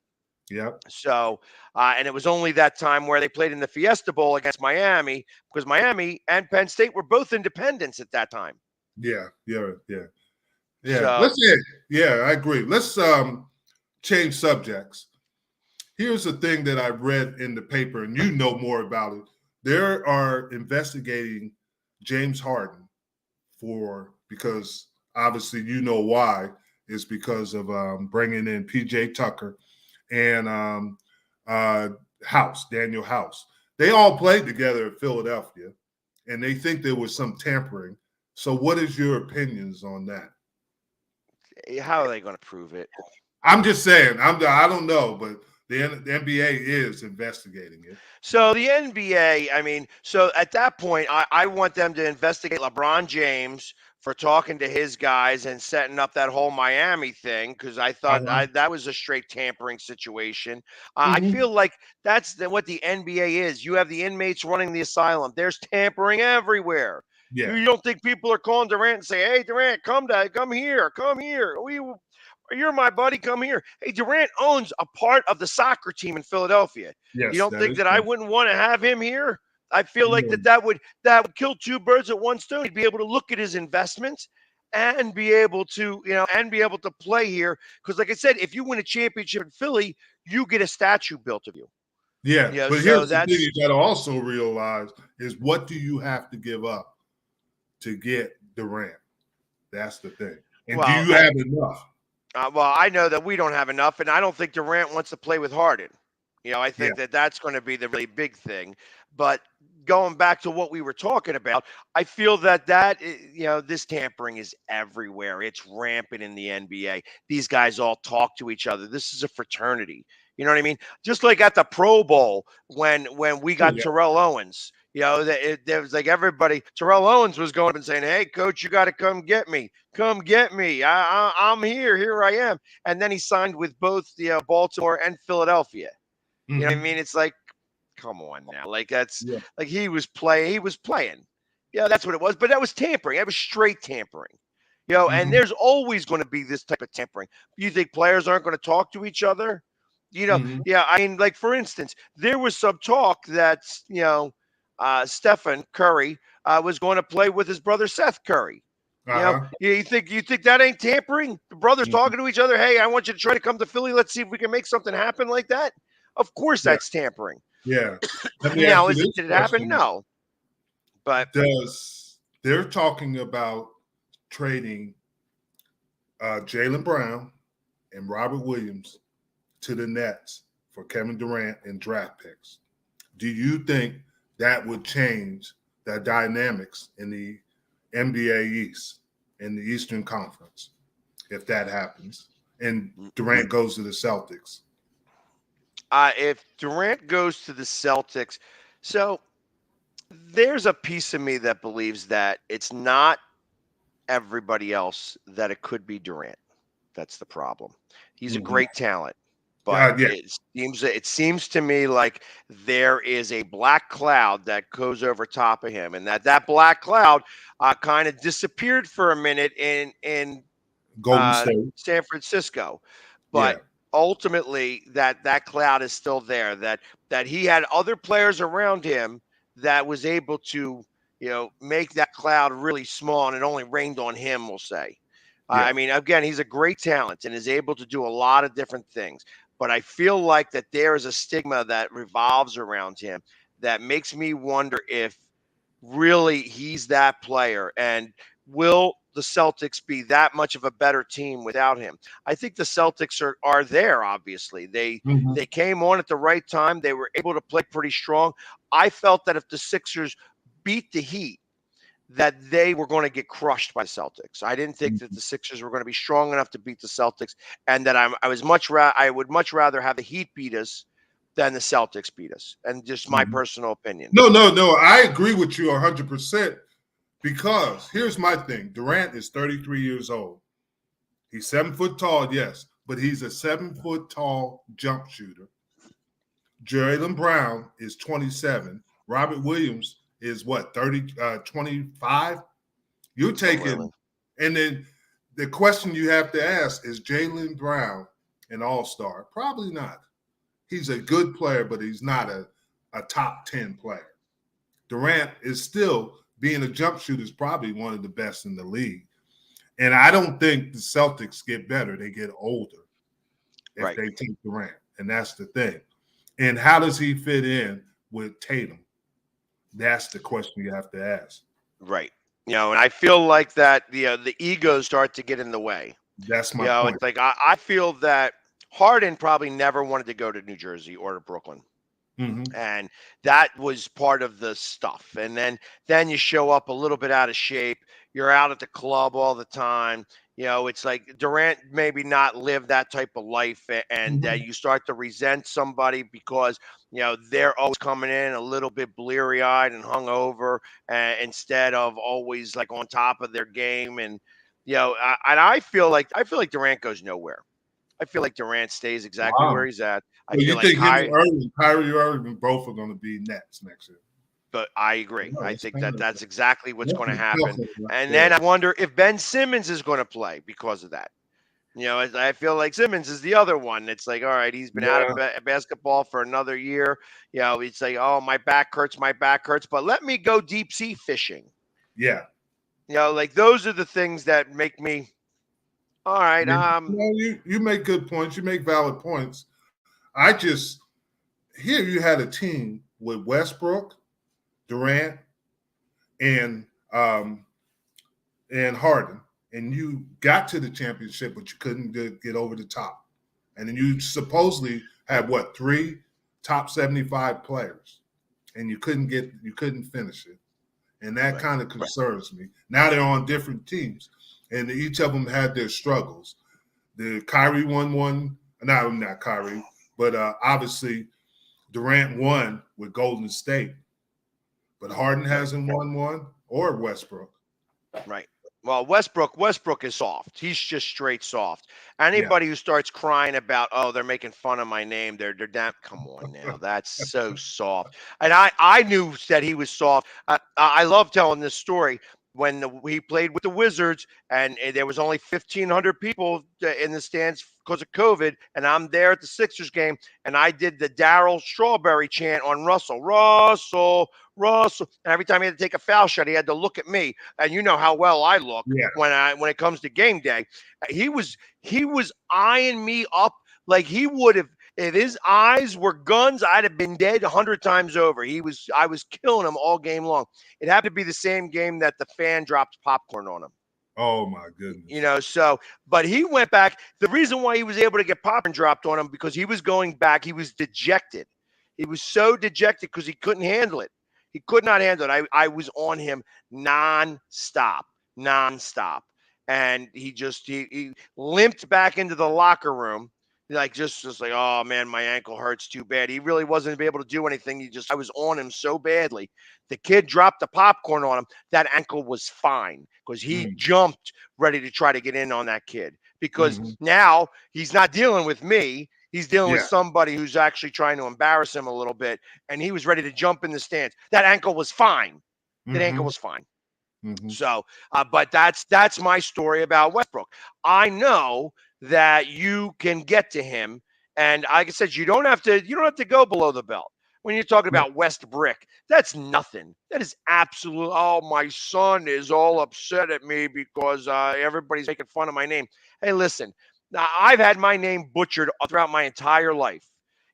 C: Yep.
B: So, and it was only that time where they played in the Fiesta Bowl against Miami because Miami and Penn State were both independents at that time.
C: Yeah.
B: So,
C: I agree. Let's change subjects. Here's the thing that I read in the paper, and you know more about it. They are investigating James Harden because obviously you know why. It's because of bringing in P.J. Tucker and Daniel House. They all played together at Philadelphia, and they think there was some tampering. So what is your opinions on that?
B: How are they going to prove it?
C: I'm just saying. I don't know, but the NBA is investigating it.
B: So the NBA, so at that point, I want them to investigate LeBron James for talking to his guys and setting up that whole Miami thing because I thought that was a straight tampering situation. I feel like that's what the NBA is. You have the inmates running the asylum. There's tampering everywhere.
C: Yeah.
B: You don't think people are calling Durant and say, "Hey, Durant, come here. You're my buddy. Come here." Hey, Durant owns a part of the soccer team in Philadelphia.
C: Yes,
B: you don't think that I wouldn't want to have him here? I feel like that would kill two birds at one stone. He'd be able to look at his investments and be able to, play here. Because, like I said, if you win a championship in Philly, you get a statue built of you.
C: Yeah, but here's the thing you got to also realize is what do you have to give up to get Durant? That's the thing. And do you have enough?
B: Well, I know that we don't have enough, and I don't think Durant wants to play with Harden. I think that that's going to be the really big thing. But going back to what we were talking about, I feel that this tampering is everywhere. It's rampant in the NBA. These guys all talk to each other. This is a fraternity. You know what I mean? Just like at the Pro Bowl when we got Terrell Owens. There was like everybody. Terrell Owens was going up and saying, "Hey, coach, you got to come get me. Come get me. I'm here. Here I am." And then he signed with both Baltimore and Philadelphia. You know what I mean? It's like, come on now. Like like he was playing. He was playing. That's what it was. But that was tampering. That was straight tampering. And there's always going to be this type of tampering. You think players aren't going to talk to each other? I mean, like for instance, there was some talk that Stephen Curry was going to play with his brother Seth Curry. You think that ain't tampering? The brothers talking to each other. Hey, I want you to try to come to Philly. Let's see if we can make something happen like that. Of course, that's tampering.
C: Yeah.
B: Now, did it happen? No. But
C: they're talking about trading Jaylen Brown and Robert Williams to the Nets for Kevin Durant and draft picks. Do you think that would change the dynamics in the NBA East, in the Eastern Conference, if that happens, and Durant goes to the Celtics?
B: If Durant goes to the Celtics, so there's a piece of me that believes that it's not everybody else, that it could be Durant. That's the problem. He's a great talent. But it seems to me like there is a black cloud that goes over top of him, and that black cloud kind of disappeared for a minute in
C: Golden State,
B: San Francisco. But ultimately, that cloud is still there. That he had other players around him that was able to make that cloud really small, and it only rained on him, we'll say. I mean, again, he's a great talent and is able to do a lot of different things. But I feel like that there is a stigma that revolves around him that makes me wonder if really he's that player. And will the Celtics be that much of a better team without him? I think the Celtics are there, obviously. They came on at the right time. They were able to play pretty strong. I felt that if the Sixers beat the Heat, that they were going to get crushed by the Celtics. I didn't think that the Sixers were going to be strong enough to beat the Celtics, and that I would much rather have the Heat beat us than the Celtics beat us. And just my personal opinion.
C: No. I agree with you 100%, because here's my thing. Durant is 33 years old. He's 7 foot tall, yes, but he's a 7 foot tall jump shooter. Jaylen Brown is 27. Robert Williams is what, 25? You're taking, and then the question you have to ask is, Jaylen Brown an all-star? Probably not. He's a good player, but he's not a top 10 player. Durant is still, being a jump shooter, is probably one of the best in the league. And I don't think the Celtics get better. They get older if they take Durant. And that's the thing. And how does he fit in with Tatum? That's the question you have to ask.
B: Right. And I feel like that the egos start to get in the way.
C: That's my point.
B: It's like I feel that Harden probably never wanted to go to New Jersey or to Brooklyn. And that was part of the stuff. And then you show up a little bit out of shape. You're out at the club all the time. It's like Durant maybe not live that type of life, and you start to resent somebody because they're always coming in a little bit bleary-eyed and hungover, instead of always like on top of their game. And and I feel like Durant goes nowhere. I feel like Durant stays exactly where he's at.
C: You think Kyrie Irving both are going to be Nets next year?
B: But I agree. I think that's exactly what's going to happen. And then I wonder if Ben Simmons is going to play because of that. I feel like Simmons is the other one. It's like, all right, he's been out of basketball for another year. It's like, oh, my back hurts, but let me go deep sea fishing.
C: Yeah.
B: Like those are the things that make me, all right.
C: You make good points. You make valid points. Here you had a team with Westbrook, Durant, and Harden. and you got to the championship, but you couldn't get over the top. And then you supposedly had 3 top 75 players, and you couldn't finish it. And that kind of concerns me. Now they're on different teams, and each of them had their struggles. The Kyrie won one, not Kyrie, but obviously Durant won with Golden State. But Harden hasn't won one, or Westbrook.
B: Right. Well, Westbrook is soft. He's just straight soft. Anybody who starts crying about, oh, they're making fun of my name, they're damn. Come on now, that's so soft. And I knew that he was soft. I love telling this story. When he played with the Wizards, and there was only 1,500 people in the stands because of COVID, and I'm there at the Sixers game, and I did the Darryl Strawberry chant on Russell. And every time he had to take a foul shot, he had to look at me. And you know how well I look when it comes to game day. He was eyeing me up like he would have. If his eyes were guns, I'd have been dead 100 times over. I was killing him all game long. It happened to be the same game that the fan dropped popcorn on him.
C: Oh my goodness.
B: You know, but he went back. The reason why he was able to get popcorn dropped on him, because he was going back. He was dejected. He was so dejected because he couldn't handle it. He could not handle it. I was on him nonstop. And he limped back into the locker room. Like just like, oh man, my ankle hurts too bad. He really wasn't able to do anything. I was on him so badly. The kid dropped the popcorn on him. That ankle was fine because he jumped ready to try to get in on that kid, because now he's not dealing with me. He's dealing with somebody who's actually trying to embarrass him a little bit, and he was ready to jump in the stands. That ankle was fine. That ankle was fine. So, but that's my story about Westbrook. I know that you can get to him, and like I said, you don't have to go below the belt. When you're talking about West Brick, that's nothing. That is absolute. Oh, my son is all upset at me because everybody's making fun of my name. Hey, listen, I've had my name butchered throughout my entire life.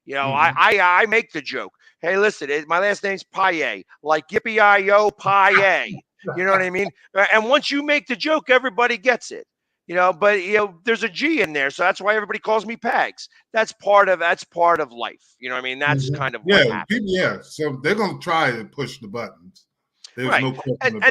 B: You know, I make the joke. Hey, listen, my last name's Paye, like Yippee-I-Yo Paye. You know what I mean? And once you make the joke, everybody gets it. You know, but there's a G in there, so that's why everybody calls me Pags. That's part of life. You know what I mean? That's kind of what happens.
C: So they're gonna try to push the buttons. There's no question about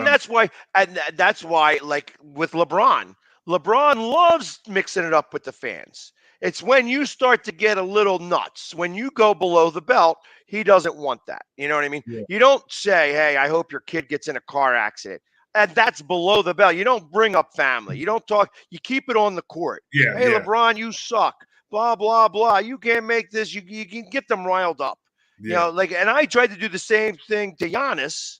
B: and that's why, like with LeBron loves mixing it up with the fans. It's when you start to get a little nuts, when you go below the belt, he doesn't want that. You know what I mean? Yeah. You don't say, hey, I hope your kid gets in a car accident. And that's below the belt. You don't bring up family. You don't talk. You keep it on the court. Yeah, hey, LeBron, you suck. Blah, blah, blah. You can't make this. You can get them riled up. Yeah. You know, like, and I tried to do the same thing to Giannis.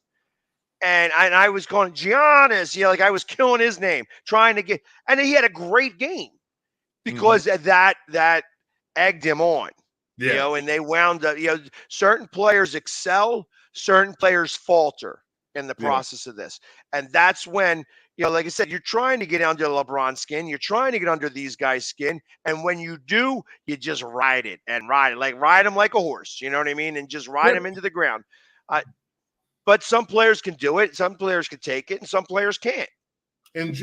B: And I was calling Giannis, like I was killing his name, trying to get, and he had a great game because that egged him on. Yeah. And they wound up, certain players excel, certain players falter in the process of this. And that's when, like I said, you're trying to get under LeBron's skin. You're trying to get under these guys' skin. And when you do, you just ride them like a horse. You know what I mean? And just ride them into the ground. But some players can do it. Some players can take it, and some players can't.
C: And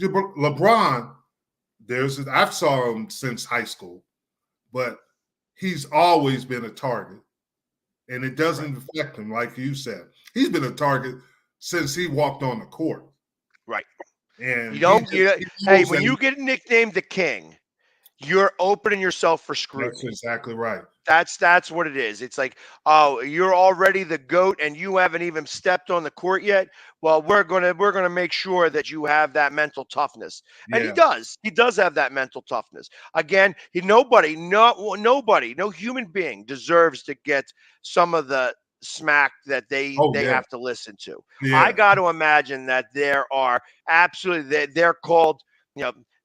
C: LeBron, I've saw him since high school, but he's always been a target. And it doesn't affect him, like you said. He's been a target since he walked on the court.
B: Right.
C: And
B: when you get nicknamed the King, you're opening yourself for scrutiny.
C: That's exactly right.
B: That's what it is. It's like, oh, you're already the GOAT and you haven't even stepped on the court yet. Well, we're gonna make sure that you have that mental toughness. And he does. He does have that mental toughness. Again, no human being deserves to get some of the smack that they have to listen to. Yeah. I got to imagine that there are they're called,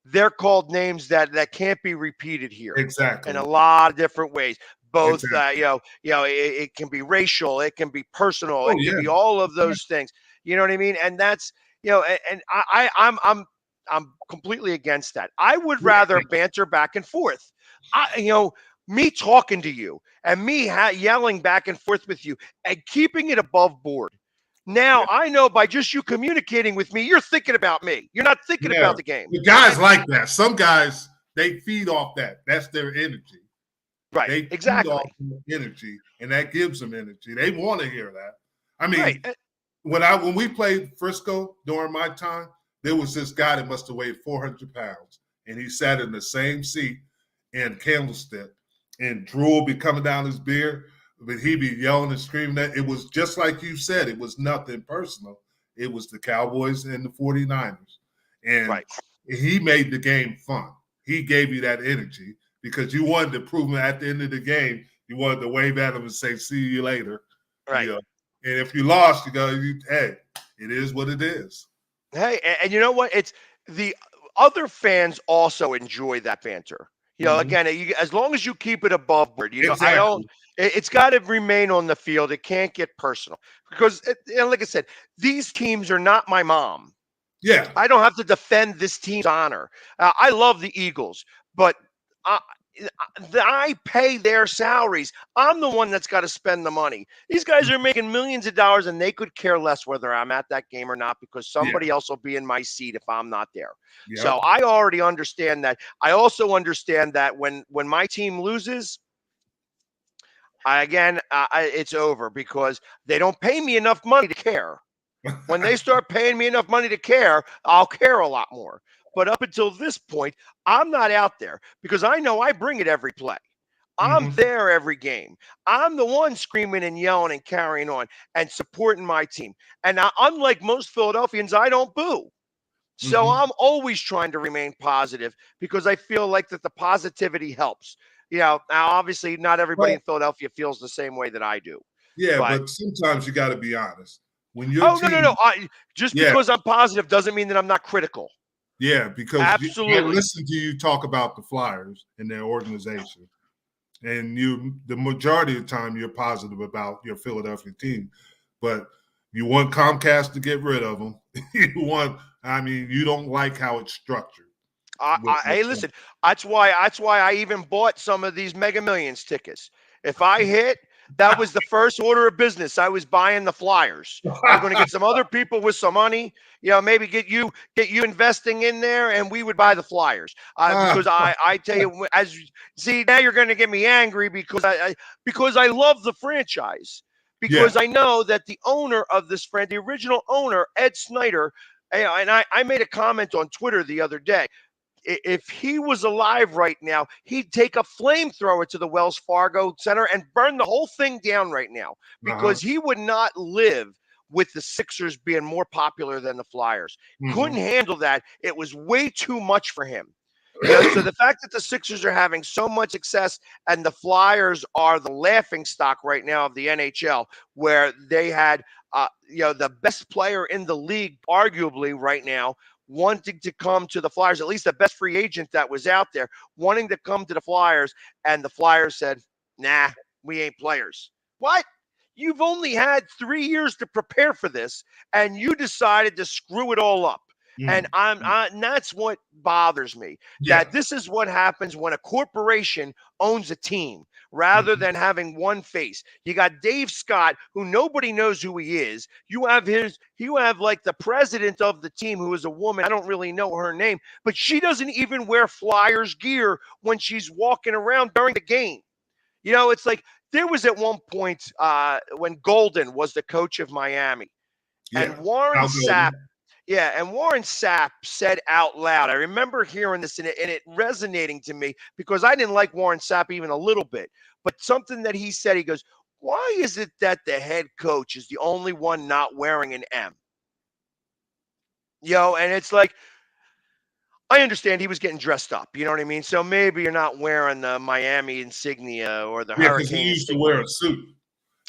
B: they're called names that can't be repeated here.
C: Exactly.
B: In a lot of different ways. Both, it can be racial, it can be personal, it can be all of those things. You know what I mean? And that's, and I'm completely against that. I would rather banter back and forth. Me talking to you and me yelling back and forth with you and keeping it above board. Now I know by just you communicating with me, you're thinking about me. You're not thinking about the game.
C: The guys like that. Some guys, they feed off that. That's their energy.
B: Right.
C: They
B: exactly.
C: feed off energy, and that gives them energy. They want to hear that. I mean,
B: right.
C: when we played Frisco during my time, there was this guy that must have weighed 400 pounds, and he sat in the same seat in Candlestick, and drool be coming down his beard. But he'd be yelling and screaming that it was just like you said, it was nothing personal. It was the Cowboys and the 49ers. And he made the game fun. He gave you that energy because you wanted to prove him at the end of the game. You wanted to wave at him and say, see you later.
B: Right.
C: You know? And if you lost, you go, hey, it is what it is.
B: Hey, and you know what? It's the other fans also enjoy that banter. You know, again, as long as you keep it above board, you know,
C: Exactly.
B: It's got to remain on the field. It can't get personal because, like I said, these teams are not my mom.
C: Yeah.
B: I don't have to defend this team's honor. I love the Eagles, but I pay their salaries. I'm the one that's got to spend the money. These guys are making millions of dollars, and they could care less whether I'm at that game or not because somebody else will be in my seat if I'm not there. Yep. So I already understand that. I also understand that when my team loses, it's over because they don't pay me enough money to care. When they start paying me enough money to care, I'll care a lot more. But up until this point, I'm not out there because I know I bring it every play. I'm there every game. I'm the one screaming and yelling and carrying on and supporting my team. And now, unlike most Philadelphians, I don't boo. So I'm always trying to remain positive because I feel like that the positivity helps. You know, now obviously not everybody in Philadelphia feels the same way that I do.
C: Yeah, but sometimes you got to be honest. When you're
B: no. Because I'm positive doesn't mean that I'm not critical.
C: Yeah, because
B: absolutely.
C: I listen to you talk about the Flyers and their organization, and the majority of the time you're positive about your Philadelphia team, but you want Comcast to get rid of them. You don't like how it's structured.
B: Hey, listen, that's why I even bought some of these Mega Millions tickets. If I hit, that was the first order of business. I was buying the Flyers. I'm going to get some other people with some money, you know, maybe get you investing in there, and we would buy the Flyers. Because I tell you, now you're going to get me angry because I love the franchise. Because I know that the owner of this the original owner, Ed Snyder, and I made a comment on Twitter the other day. If he was alive right now, he'd take a flamethrower to the Wells Fargo Center and burn the whole thing down right now because he would not live with the Sixers being more popular than the Flyers. Couldn't handle that. It was way too much for him. You know, so the fact that the Sixers are having so much success and the Flyers are the laughing stock right now of the NHL, where they had the best player in the league, arguably right now, wanting to come to the Flyers, at least the best free agent that was out there, wanting to come to the Flyers, and the Flyers said, nah, we ain't players. What? You've only had 3 years to prepare for this, and you decided to screw it all up. And that's what bothers me, that this is what happens when a corporation owns a team rather than having one face. You got Dave Scott, who nobody knows who he is. You have like the president of the team, who is a woman. I don't really know her name, but she doesn't even wear Flyers gear when she's walking around during the game. You know, it's like there was at one point when Golden was the coach of Miami, and Warren Sapp. Yeah, and Warren Sapp said out loud, I remember hearing this and it resonating to me because I didn't like Warren Sapp even a little bit. But something that he said, he goes, why is it that the head coach is the only one not wearing an M? You know, and it's like, I understand he was getting dressed up. You know what I mean? So maybe you're not wearing the Miami insignia or the Hurricane
C: he used
B: insignia.
C: to wear a suit.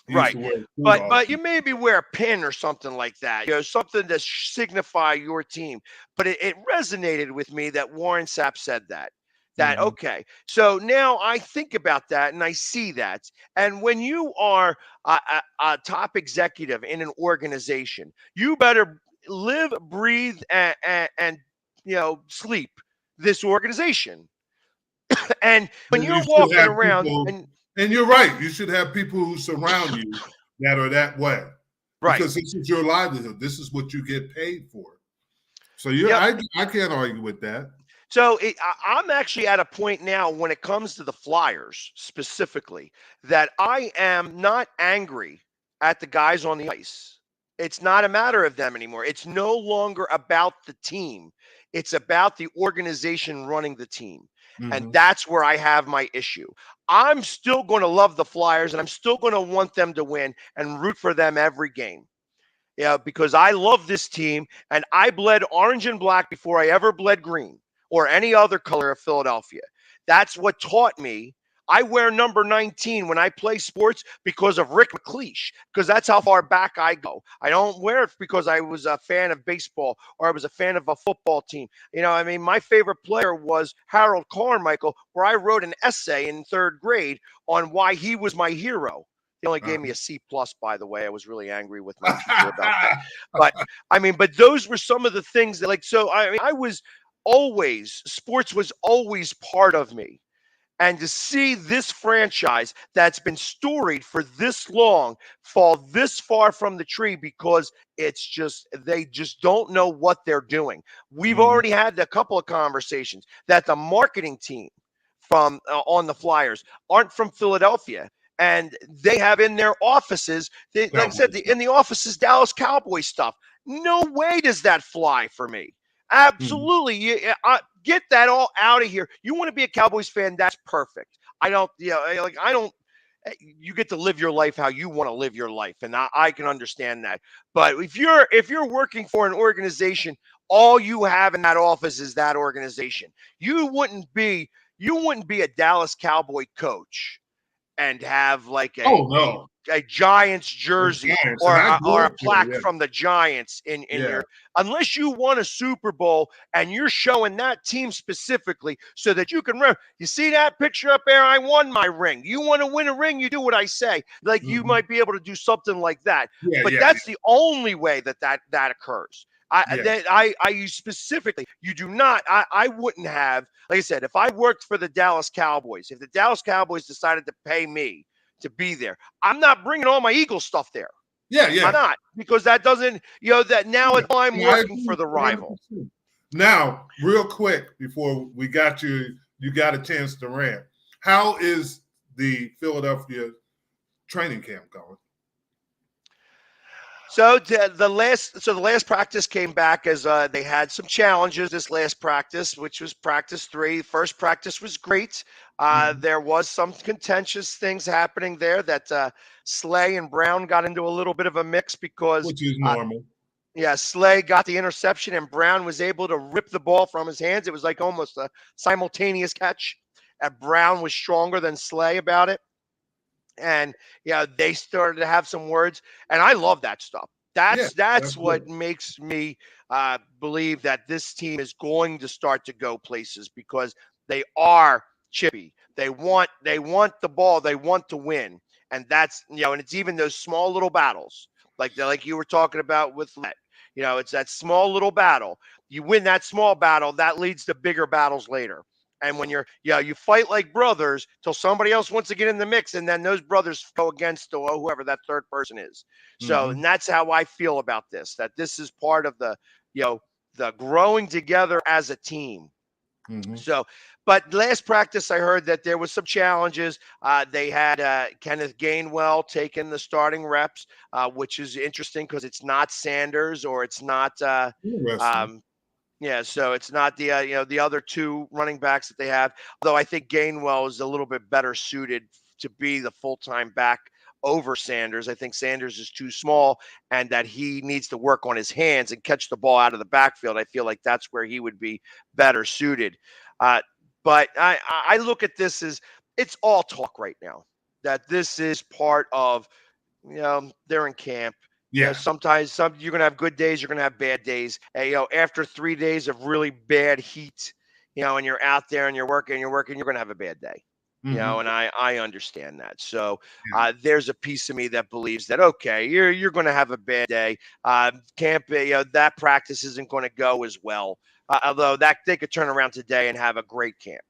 B: Right, but you maybe wear a pin or something like that, you know, something to signify your team. But it resonated with me that Warren Sapp said that. Okay, so now I think about that and I see that. And when you are a top executive in an organization, you better live, breathe, and sleep this organization. And when you're walking around
C: and you're right. You should have people who surround you that are that way.
B: Right.
C: Because this is your livelihood. This is what you get paid for. So I can't argue with that.
B: So I'm actually at a point now when it comes to the Flyers specifically that I am not angry at the guys on the ice. It's not a matter of them anymore. It's no longer about the team. It's about the organization running the team. And that's where I have my issue. I'm still going to love the Flyers, and I'm still going to want them to win and root for them every game. Yeah, because I love this team, and I bled orange and black before I ever bled green or any other color of Philadelphia. That's what taught me. I wear number 19 when I play sports because of Rick McLeish, because that's how far back I go. I don't wear it because I was a fan of baseball or I was a fan of a football team. My favorite player was Harold Carmichael, where I wrote an essay in 3rd grade on why he was my hero. He only gave me a C+, by the way. I was really angry with my teacher about that. But those were some of the things that, sports was always part of me. And to see this franchise that's been storied for this long fall this far from the tree because they just don't know what they're doing. We've already had a couple of conversations that the marketing team from on the Flyers aren't from Philadelphia. And they have in their offices, in the offices, Dallas Cowboys stuff. No way does that fly for me. Absolutely. Get that all out of here. You want to be a Cowboys fan? That's perfect. You get to live your life how you want to live your life. And I can understand that. But if you're working for an organization, all you have in that office is that organization. You wouldn't be a Dallas Cowboy coach and have a Giants jersey or a plaque from the Giants in your, unless you won a Super Bowl and you're showing that team specifically so that you can remember. You see that picture up there? I won my ring. You want to win a ring? You do what I say. You might be able to do something like that. That's the only way that occurs. I use specifically, you do not, I wouldn't have, like I said, if I worked for the Dallas Cowboys, if the Dallas Cowboys decided to pay me to be there, I'm not bringing all my Eagle stuff there. I'm not, because that doesn't, that now I'm working for the rival.
C: Now, real quick, before we got you got a chance to rant. How is the Philadelphia training camp going?
B: So the last practice came back as they had some challenges this last practice, which was practice 3. First practice was great. There was some contentious things happening there that Slay and Brown got into a little bit of a mix because
C: which is normal.
B: Slay got the interception and Brown was able to rip the ball from his hands. It was like almost a simultaneous catch. And Brown was stronger than Slay about it. And they started to have some words, and I love that stuff. That's what makes me believe that this team is going to start to go places because they are chippy. They want the ball. They want to win, and that's and it's even those small little battles like you were talking about with Let. It's that small little battle. You win that small battle, that leads to bigger battles later. And when you fight like brothers till somebody else wants to get in the mix, and then those brothers go against whoever that third person is. So, and that's how I feel about this, that this is part of the growing together as a team. So, but last practice, I heard that there was some challenges. They had Kenneth Gainwell taking the starting reps, which is interesting because it's not Sanders or it's not so it's not the other 2 running backs that they have. Although I think Gainwell is a little bit better suited to be the full-time back over Sanders. I think Sanders is too small and that he needs to work on his hands and catch the ball out of the backfield. I feel like that's where he would be better suited. But I look at this as it's all talk right now, that this is part of, they're in camp. Sometimes you're going to have good days, you're going to have bad days. After 3 days of really bad heat, and you're out there and you're working, you're going to have a bad day. And I understand that. So there's a piece of me that believes that, okay, you're going to have a bad day. Camp, that practice isn't going to go as well. Although that they could turn around today and have a great camp.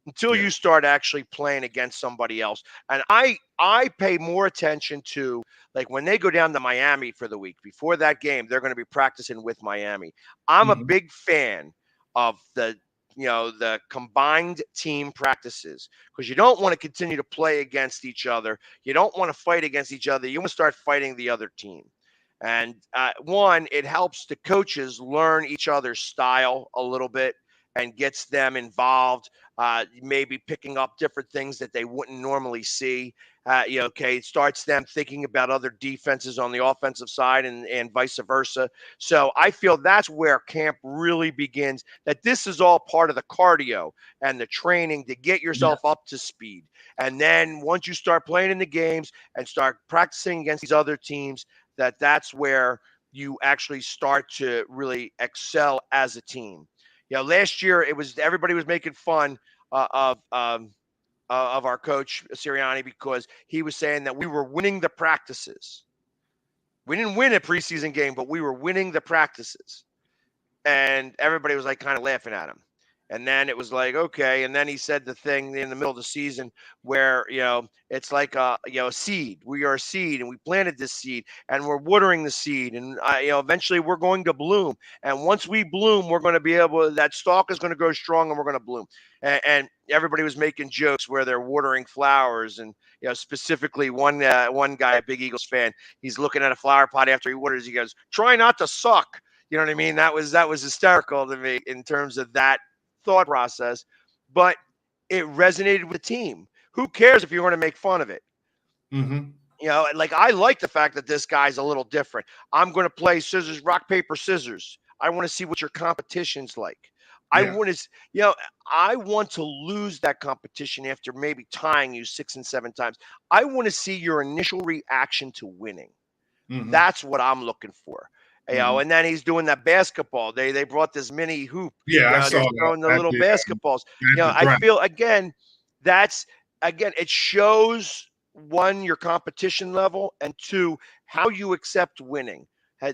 B: until you start actually playing against somebody else. And I pay more attention to, like, when they go down to Miami for the week. Before that game, they're going to be practicing with Miami. I'm a big fan of the combined team practices, because you don't want to continue to play against each other. You don't want to fight against each other. You want to start fighting the other team. And one, it helps the coaches learn each other's style a little bit and gets them involved, maybe picking up different things that they wouldn't normally see. It starts them thinking about other defenses on the offensive side and vice versa. So I feel that's where camp really begins, that this is all part of the cardio and the training to get yourself up to speed. And then once you start playing in the games and start practicing against these other teams, that's where you actually start to really excel as a team. Last year everybody was making fun of our coach Sirianni, because he was saying that we were winning the practices. We didn't win a preseason game, but we were winning the practices, and everybody was like kind of laughing at him. And then it was like, okay. And then he said the thing in the middle of the season where, it's like a seed. We are a seed, and we planted this seed, and we're watering the seed. And, eventually we're going to bloom. And once we bloom, we're going to be that stalk is going to grow strong, and we're going to bloom. And everybody was making jokes where they're watering flowers. And, specifically one guy, a big Eagles fan, he's looking at a flower pot after he waters. He goes, "Try not to suck." You know what I mean? That was hysterical to me in terms of that thought process, but it resonated with the team. Who cares if you want to make fun of it? Like, I like the fact that this guy's a little different. I'm going to play scissors, rock, paper, scissors. I want to see what your competition's like. I want to lose that competition after maybe tying you 6 and 7 times. I want to see your initial reaction to winning. That's what I'm looking for. And then he's doing that basketball. They brought this mini hoop.
C: I saw
B: throwing the little basketballs. I feel it shows, one, your competition level, and two, how you accept winning.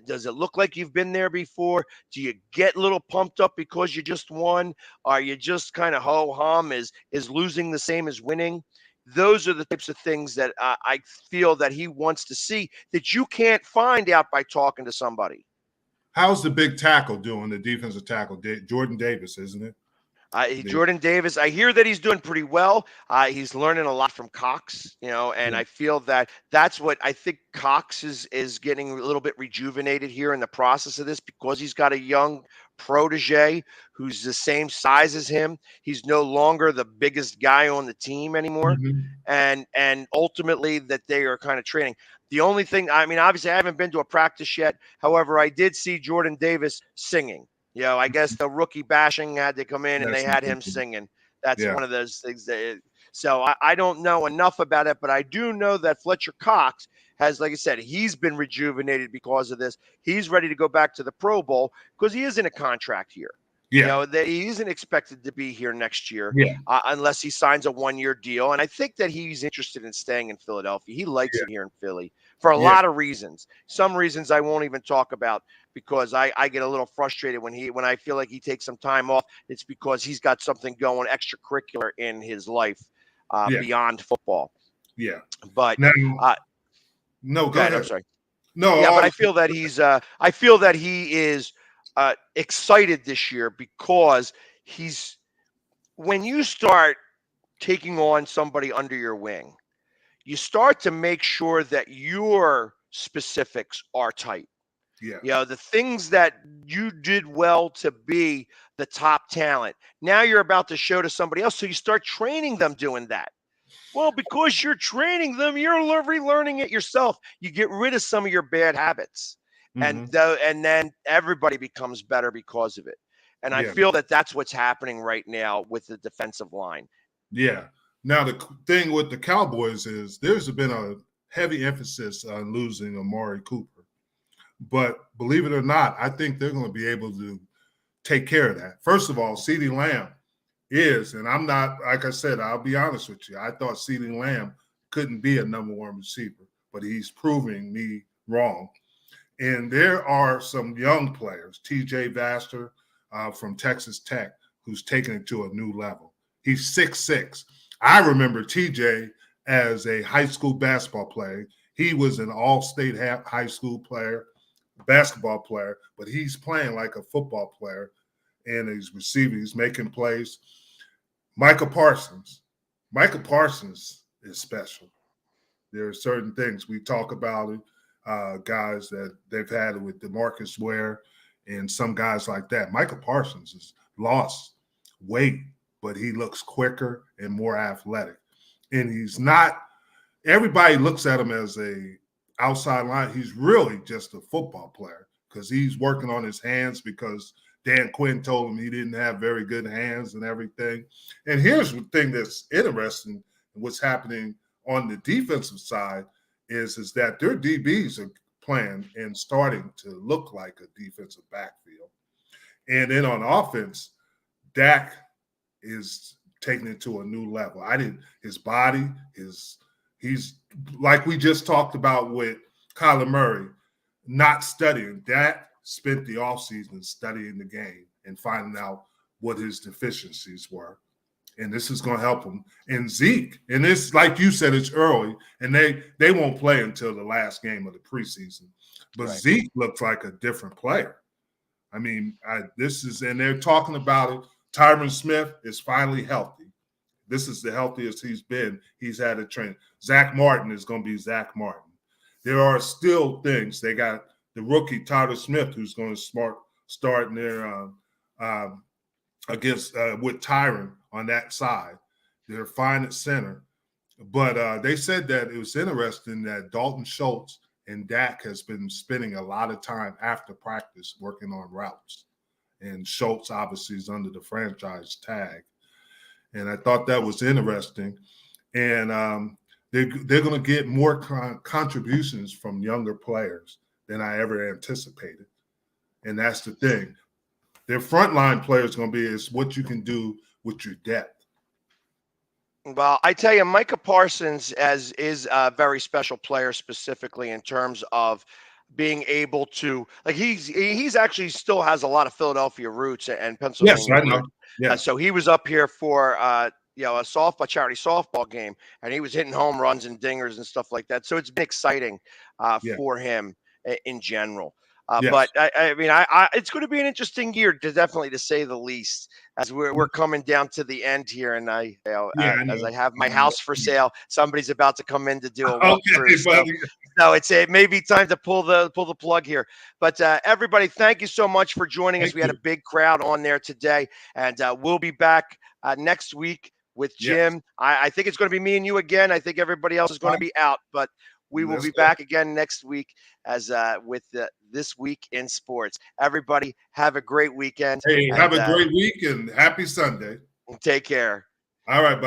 B: Does it look like you've been there before? Do you get a little pumped up because you just won? Are you just kind of ho-hum? Is losing the same as winning? Those are the types of things that I feel that he wants to see, that you can't find out by talking to somebody.
C: How's the big tackle doing, the defensive tackle? Jordan Davis, isn't it?
B: Jordan Davis, I hear that he's doing pretty well. He's learning a lot from Cox, and I feel that's what I think. Cox is getting a little bit rejuvenated here in the process of this, because he's got a young protege who's the same size as him. He's no longer the biggest guy on the team anymore. And ultimately that they are kind of training. The only thing, obviously I haven't been to a practice yet. However, I did see Jordan Davis singing. I guess the rookie bashing had to come in, and they had him singing. That's one of those things. So I don't know enough about it, but I do know that Fletcher Cox has, like I said, he's been rejuvenated because of this. He's ready to go back to the Pro Bowl because he is in a contract here. That he isn't expected to be here next year unless he signs a 1-year deal. And I think that he's interested in staying in Philadelphia. He likes it here in Philly for a lot of reasons. Some reasons I won't even talk about, because I get a little frustrated when I feel like he takes some time off. It's because he's got something going extracurricular in his life beyond football. But
C: no, go ahead.
B: I'm sorry.
C: No,
B: but I feel that he is excited this year, because when you start taking on somebody under your wing, you start to make sure that your specifics are tight. The things that you did well to be the top talent, now you're about to show to somebody else. So you start training them doing that. Well, because you're training them, you're relearning it yourself. You get rid of some of your bad habits. And then everybody becomes better because of it. And I feel that that's what's happening right now with the defensive line.
C: Now, the thing with the Cowboys is there's been a heavy emphasis on losing Amari Cooper. But believe it or not, I think they're going to be able to take care of that. First of all, CeeDee Lamb is, and I'm not, like I said, I'll be honest with you, I thought CeeDee Lamb couldn't be a number 1 receiver, but he's proving me wrong. And there are some young players, TJ Vaster from Texas Tech, who's taken it to a new level. He's 6'6". I remember TJ as a high school basketball player. He was an all-state high school player, basketball player, but he's playing like a football player, and he's receiving, he's making plays. Micah Parsons is special. There are certain things we talk about it, guys that they've had with DeMarcus Ware and some guys like that. Micah Parsons has lost weight, but he looks quicker and more athletic. And he's not – everybody looks at him as a outside line. He's really just a football player because he's working on his hands because Dan Quinn told him he didn't have very good hands and everything. And here's the thing that's interesting, what's happening on the defensive side is that their DBs are playing and starting to look like a defensive backfield. And then on offense, Dak is taking it to a new level. His body, he's like we just talked about with Kyler Murray, not studying. Dak spent the offseason studying the game and finding out what his deficiencies were. And this is going to help him. And Zeke, and it's like you said, it's early, and they won't play until the last game of the preseason. But right. Zeke looks like a different player. I mean, and they're talking about it. Tyron Smith is finally healthy. This is the healthiest he's been. He's had a train. Zach Martin is going to be Zach Martin. There are still things. They got the rookie Tyler Smith, who's going to start in there against with Tyron on that side. They're fine at center. But they said that it was interesting that Dalton Schultz and Dak has been spending a lot of time after practice working on routes. And Schultz obviously is under the franchise tag. And I thought that was interesting. And they're going to get more contributions from younger players than I ever anticipated. And that's the thing. Their frontline players going to be is what you can do with your depth.
B: Well, I tell you, Micah Parsons is a very special player, specifically in terms of being able to, like, he's actually still has a lot of Philadelphia roots and Pennsylvania.
C: Yes, I know. Yeah.
B: So he was up here for a charity softball game, and he was hitting home runs and dingers and stuff like that. So it's been exciting for him in general. Yes. But I mean, it's going to be an interesting year, definitely, to say the least, as we're coming down to the end here. And as I have my house for sale, somebody's about to come in to do a walkthrough. So it may be time to pull the plug here. But everybody, thank you so much for joining us. We had a big crowd on there today, and we'll be back next week with Jim. Yes. I think it's going to be me and you again. I think everybody else is going to be out, but we will be back again next week as with This Week in Sports. Everybody, have a great weekend.
C: Hey, have a great week and happy Sunday.
B: Take care.
C: All right, buddy.